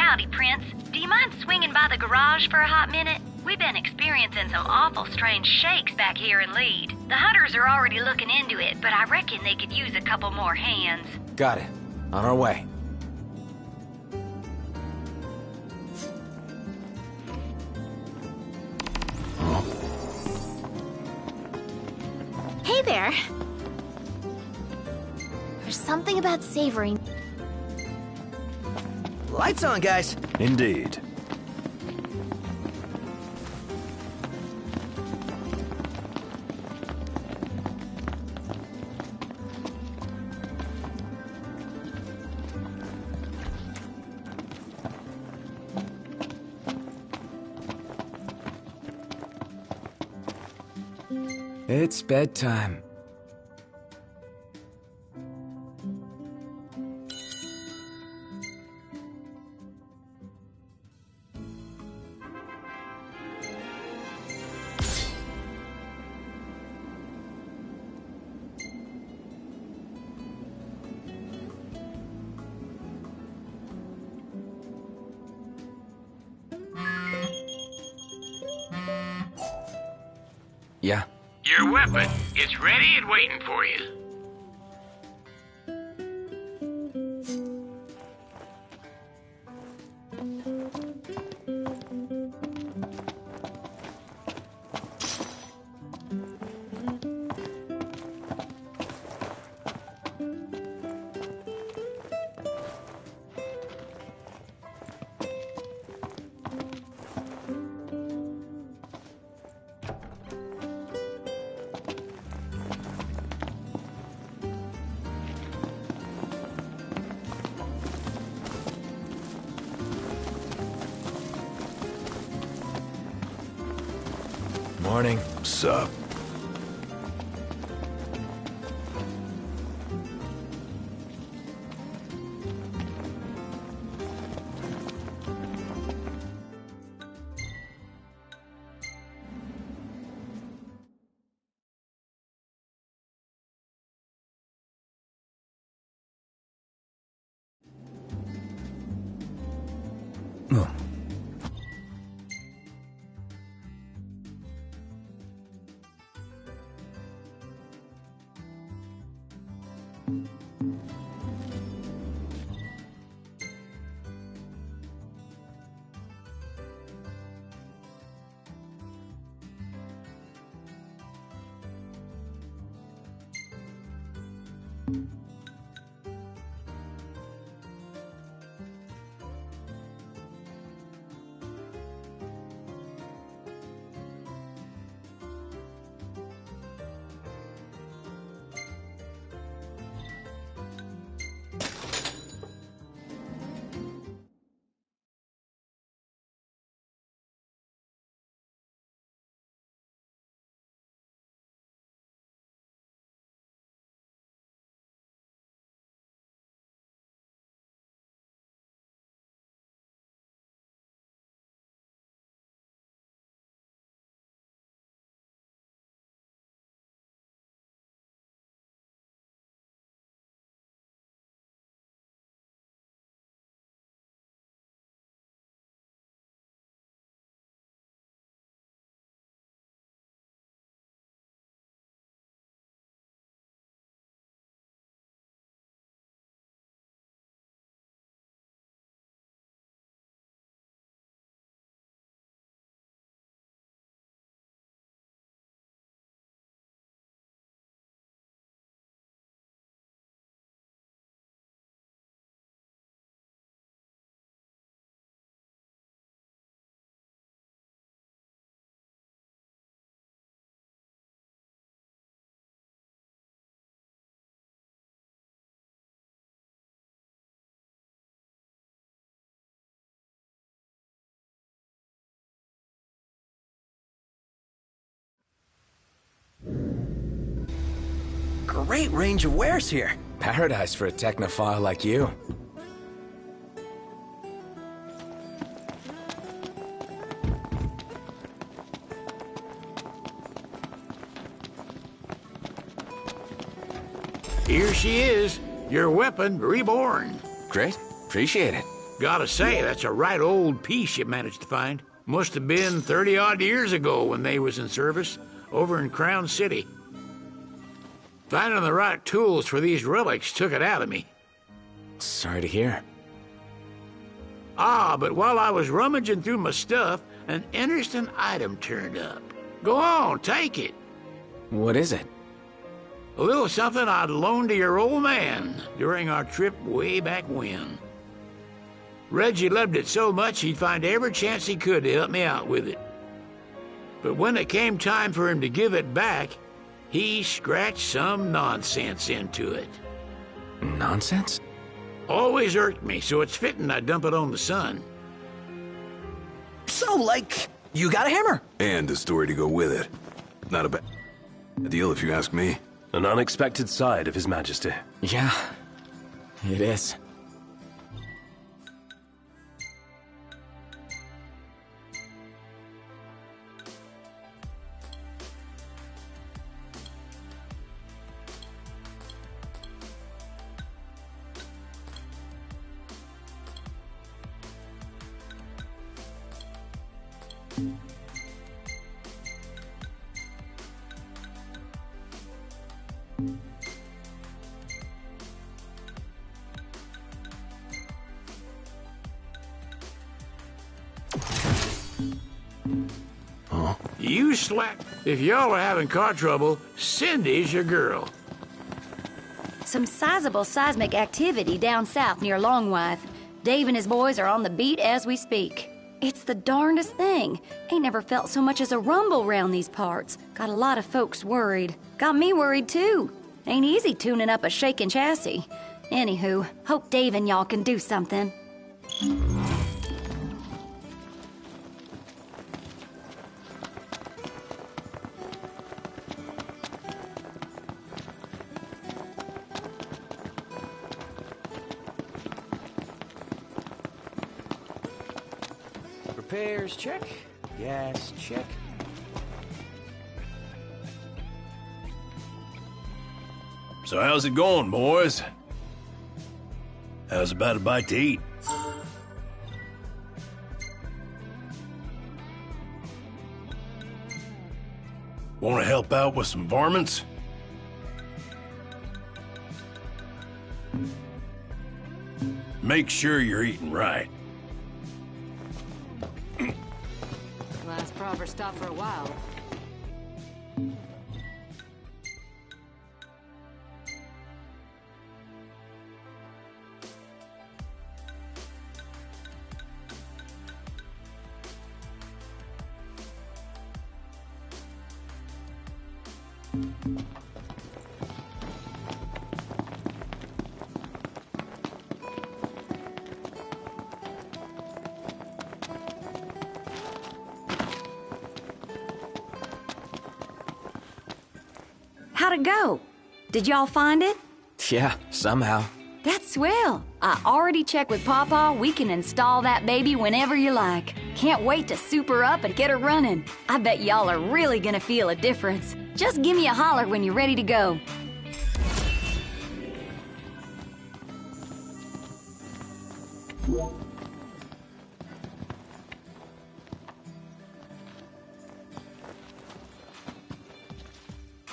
Howdy, Prince. Do you mind swinging by the garage for a hot minute? We've been experiencing some awful strange shakes back here in Lead. The hunters are already looking into it, but I reckon they could use a couple more hands. Got it. On our way. Hey there. There's something about savoring. Lights on, guys. Indeed. It's bedtime. Yeah. Your weapon, it's ready and waiting for you. Morning. Sup? Great range of wares here. Paradise for a technophile like you. Here she is, your weapon reborn. Great. Appreciate it. Gotta say, that's a right old piece you managed to find. Must have been 30-odd years ago when they was in service over in Crown City. Finding the right tools for these relics took it out of me. Sorry to hear. Ah, but while I was rummaging through my stuff, an interesting item turned up. Go on, take it. What is it? A little something I'd loaned to your old man during our trip way back when. Reggie loved it so much he'd find every chance he could to help me out with it. But when it came time for him to give it back, he scratched some nonsense into it. Nonsense? Always irked me, so it's fitting I dump it on the sun. So, like, you got a hammer? And a story to go with it. Not a bad deal if you ask me. An unexpected side of His Majesty. Yeah, it is. You slack. If y'all are having car trouble, Cindy's your girl. Some sizable seismic activity down south near Longwythe. Dave and his boys are on the beat as we speak. It's the darndest thing. Ain't never felt so much as a rumble round these parts. Got a lot of folks worried. Got me worried too. Ain't easy tuning up a shaking chassis. Anywho, hope Dave and y'all can do something. Repairs check. Gas check. So how's it going, boys? How's about a bite to eat? Want to help out with some varmints? Make sure you're eating right. Last proper stop for a while. How'd it go? Did y'all find it? Yeah, somehow. That's swell. I already checked with Pawpaw. We can install that baby whenever you like. Can't wait to soup her up and get her running. I bet y'all are really gonna feel a difference. Just give me a holler when you're ready to go.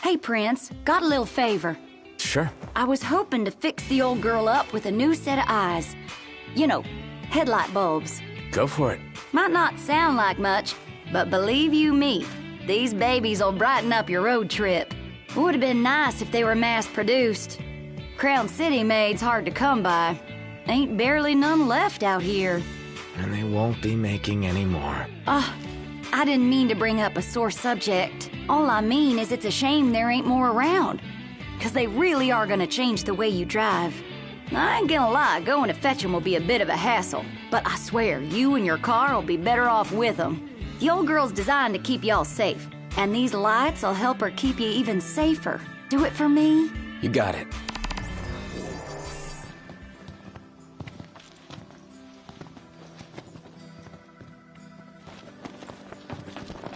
Hey, Prince, got a little favor. Sure. I was hoping to fix the old girl up with a new set of eyes. You know, headlight bulbs. Go for it. Might not sound like much, but believe you me, these babies will brighten up your road trip. Would have been nice if they were mass-produced. Crown City made's hard to come by. Ain't barely none left out here. And they won't be making any more. I didn't mean to bring up a sore subject. All I mean is it's a shame there ain't more around. 'Cause they really are gonna change the way you drive. I ain't gonna lie, going to fetch them will be a bit of a hassle. But I swear, you and your car will be better off with them. The old girl's designed to keep y'all safe. And these lights will help her keep you even safer. Do it for me? You got it.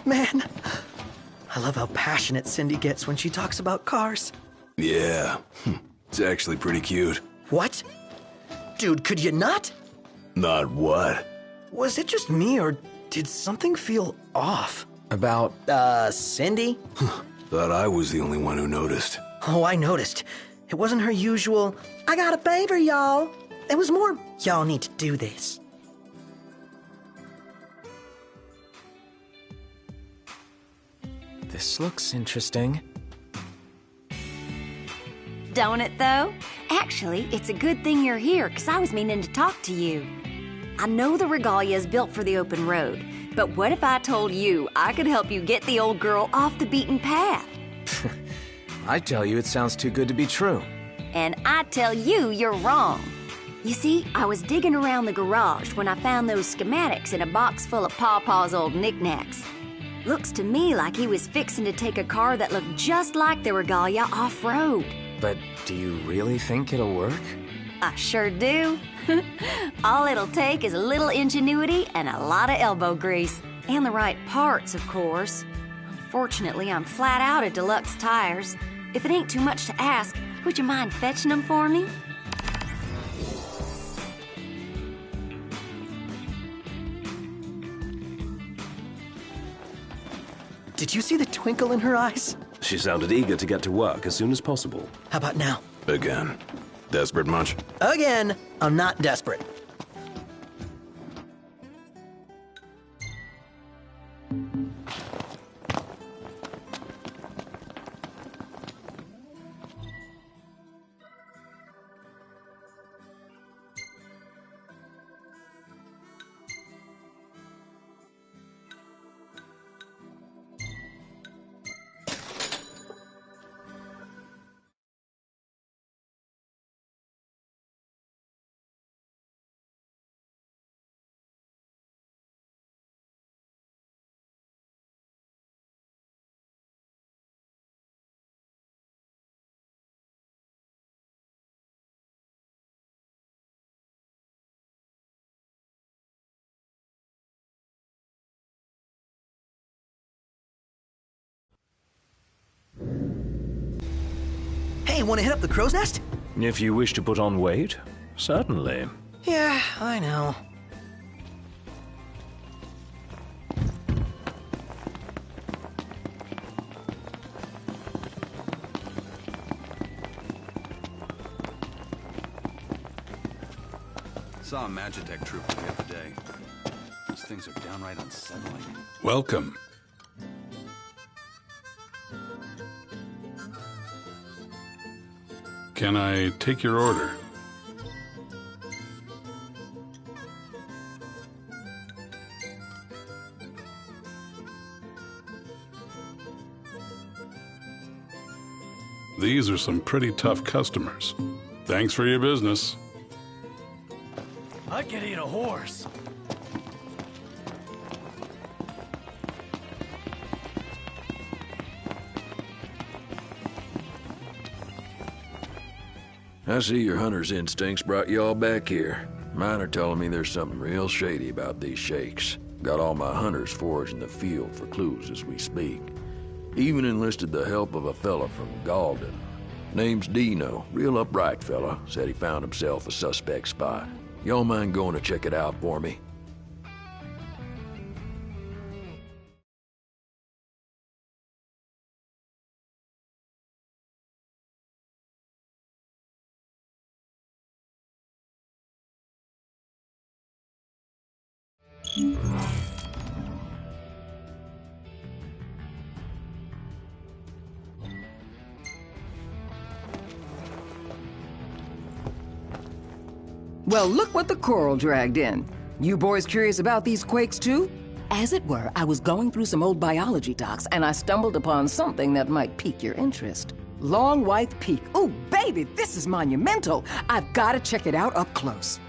Man, I love how passionate Cindy gets when she talks about cars. Yeah, it's actually pretty cute. What? Dude, could you not? Not what? Was it just me, or did something feel off? About... Cindy? Thought I was the only one who noticed. Oh, I noticed. It wasn't her usual, I got a favor, y'all. It was more, y'all need to do this. This looks interesting. Don't it, though? Actually, it's a good thing you're here, because I was meaning to talk to you. I know the regalia is built for the open road, but what if I told you I could help you get the old girl off the beaten path? I tell you, it sounds too good to be true. And I tell you, you're wrong. You see, I was digging around the garage when I found those schematics in a box full of Pawpaw's old knickknacks. Looks to me like he was fixing to take a car that looked just like the regalia off-road. But do you really think it'll work? I sure do. All it'll take is a little ingenuity and a lot of elbow grease. And the right parts, of course. Unfortunately, I'm flat out of deluxe tires. If it ain't too much to ask, would you mind fetching them for me? Did you see the twinkle in her eyes? She sounded eager to get to work as soon as possible. How about now? Again. Desperate much? Again, I'm not desperate. Hey, want to hit up the crow's nest? If you wish to put on weight, certainly. Yeah, I know. Saw a Magitech trooper the other day. Those things are downright unsettling. Welcome. Can I take your order? These are some pretty tough customers. Thanks for your business. I could eat a horse. I see your hunter's instincts brought you all back here. Mine are telling me there's something real shady about these shakes. Got all my hunters foraged in the field for clues as we speak. Even enlisted the help of a fella from Galden. Name's Dino, real upright fella. Said he found himself a suspect spot. Y'all mind going to check it out for me? Well, look what the Coral dragged in. You boys curious about these quakes too? As it were, I was going through some old biology docs and I stumbled upon something that might pique your interest. Long White Peak. Ooh, baby, this is monumental. I've got to check it out up close.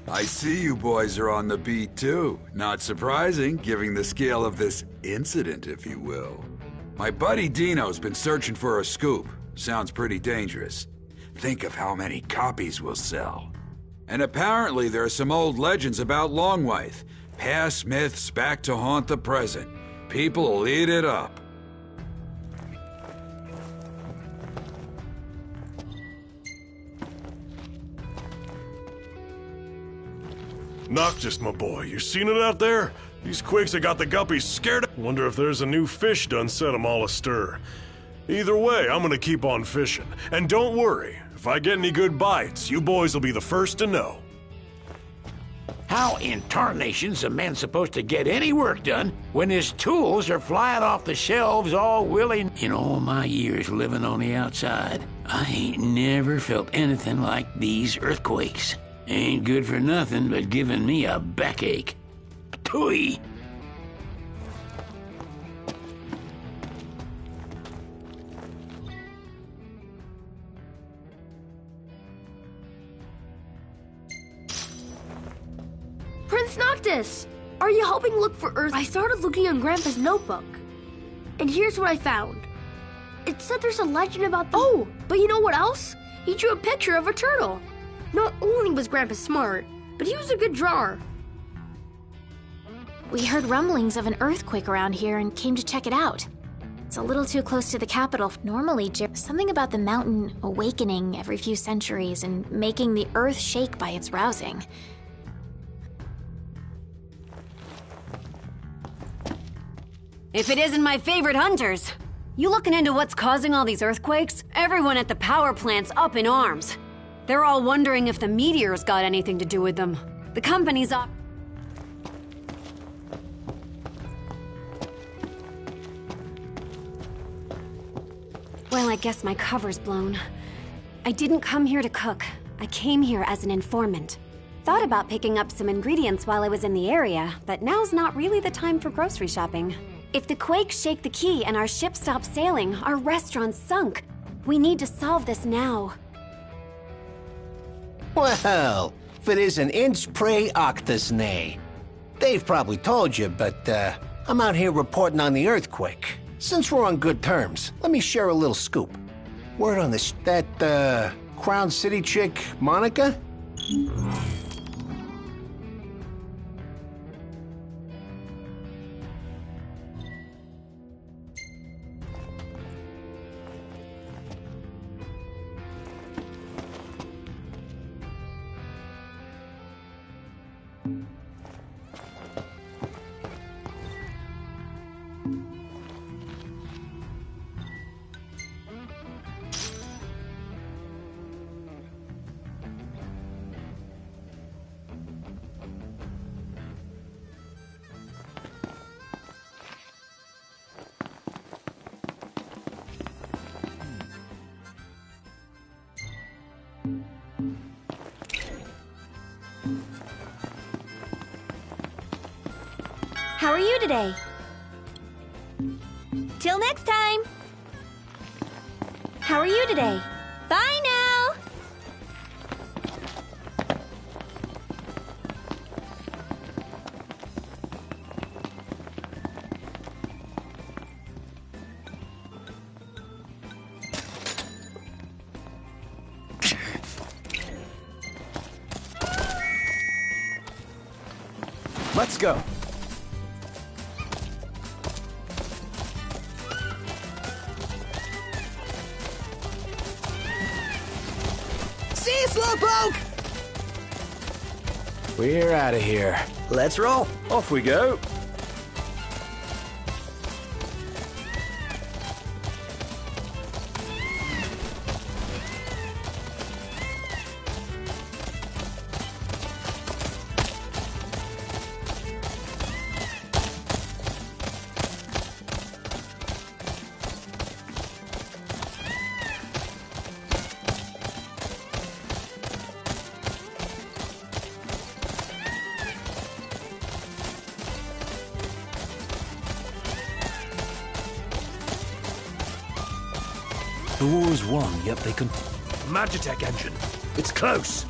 I see you boys are on the beat too. Not surprising, given the scale of this incident, if you will. My buddy Dino's been searching for a scoop. Sounds pretty dangerous. Think of how many copies we'll sell. And apparently there are some old legends about Longwythe. Past myths back to haunt the present. People will eat it up. Noctis, my boy, you seen it out there? These quakes have got the guppies scared. Wonder if there's a new fish done set 'em all astir. Either way, I'm gonna keep on fishing. And don't worry, if I get any good bites, you boys will be the first to know. How in tarnation's a man supposed to get any work done when his tools are flying off the shelves all willy? In all my years living on the outside, I ain't never felt anything like these earthquakes. Ain't good for nothing but giving me a backache. Tooey! Prince Noctis! Are you helping look for Earth? I started looking in Grandpa's notebook. And here's what I found. It said there's a legend about the— Oh, but you know what else? He drew a picture of a turtle. Not only was Grandpa smart, but he was a good drawer. We heard rumblings of an earthquake around here and came to check it out. It's a little too close to the capital. Normally, something about the mountain awakening every few centuries and making the earth shake by its rousing. If it isn't my favorite hunters. You looking into what's causing all these earthquakes? Everyone at the power plant's up in arms. They're all wondering if the meteors got anything to do with them. The company's up. Well, I guess my cover's blown. I didn't come here to cook. I came here as an informant. Thought about picking up some ingredients while I was in the area, but now's not really the time for grocery shopping. If the quakes shake the key and our ship stops sailing, our restaurant's sunk. We need to solve this now. Well, if it is an inch pray octus nay. Dave probably told you, but I'm out here reporting on the earthquake. Since we're on good terms, let me share a little scoop. Word on this, that Crown City chick, Monica? How are you today? Till next time! How are you today? Bye now! Let's go. See you, Slowpoke! We're out of here. Let's roll. Off we go. The war's won, yet they can... Magitech engine. It's close.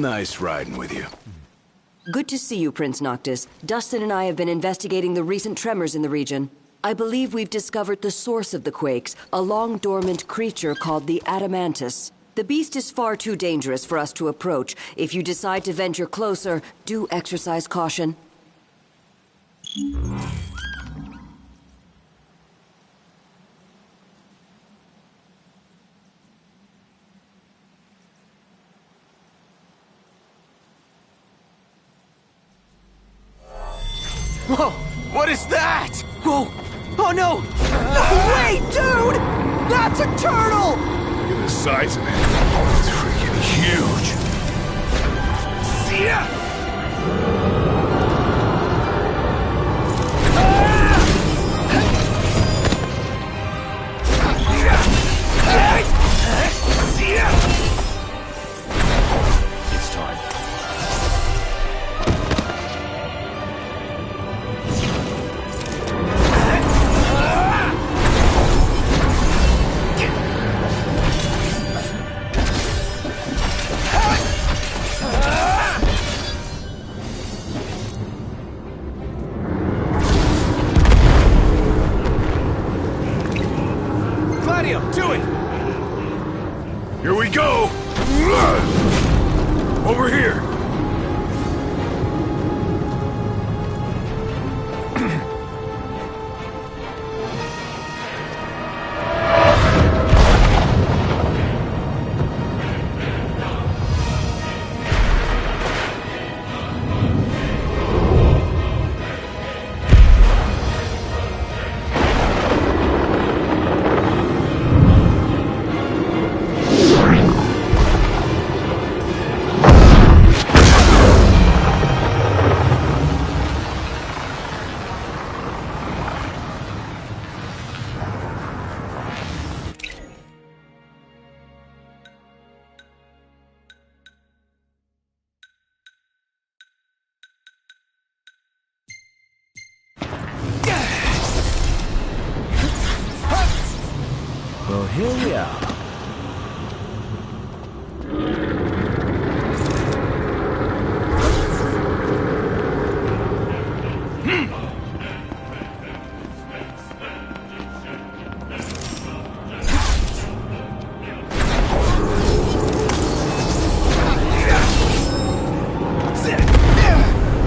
Nice riding with you. Good to see you, Prince Noctis. Dustin and I have been investigating the recent tremors in the region. I believe we've discovered the source of the quakes, a long-dormant creature called the Adamantus. The beast is far too dangerous for us to approach. If you decide to venture closer, do exercise caution. Whoa! What is that? Whoa! Oh no! No way, dude! That's a turtle! Look at the size of it. It's freaking huge. See ya! It's time. Gladio, do it! Here we go! Over here! Well, here we are.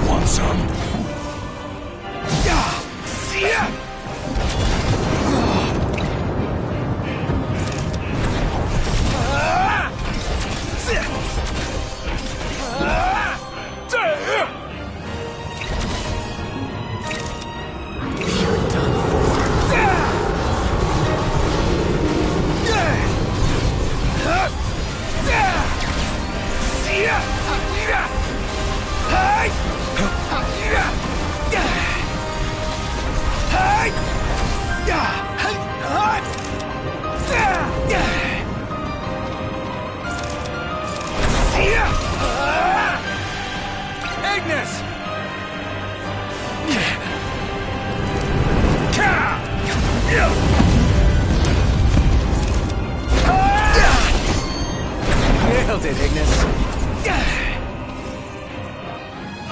Want some? Ignis! Nailed it, Ignis.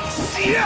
See ya!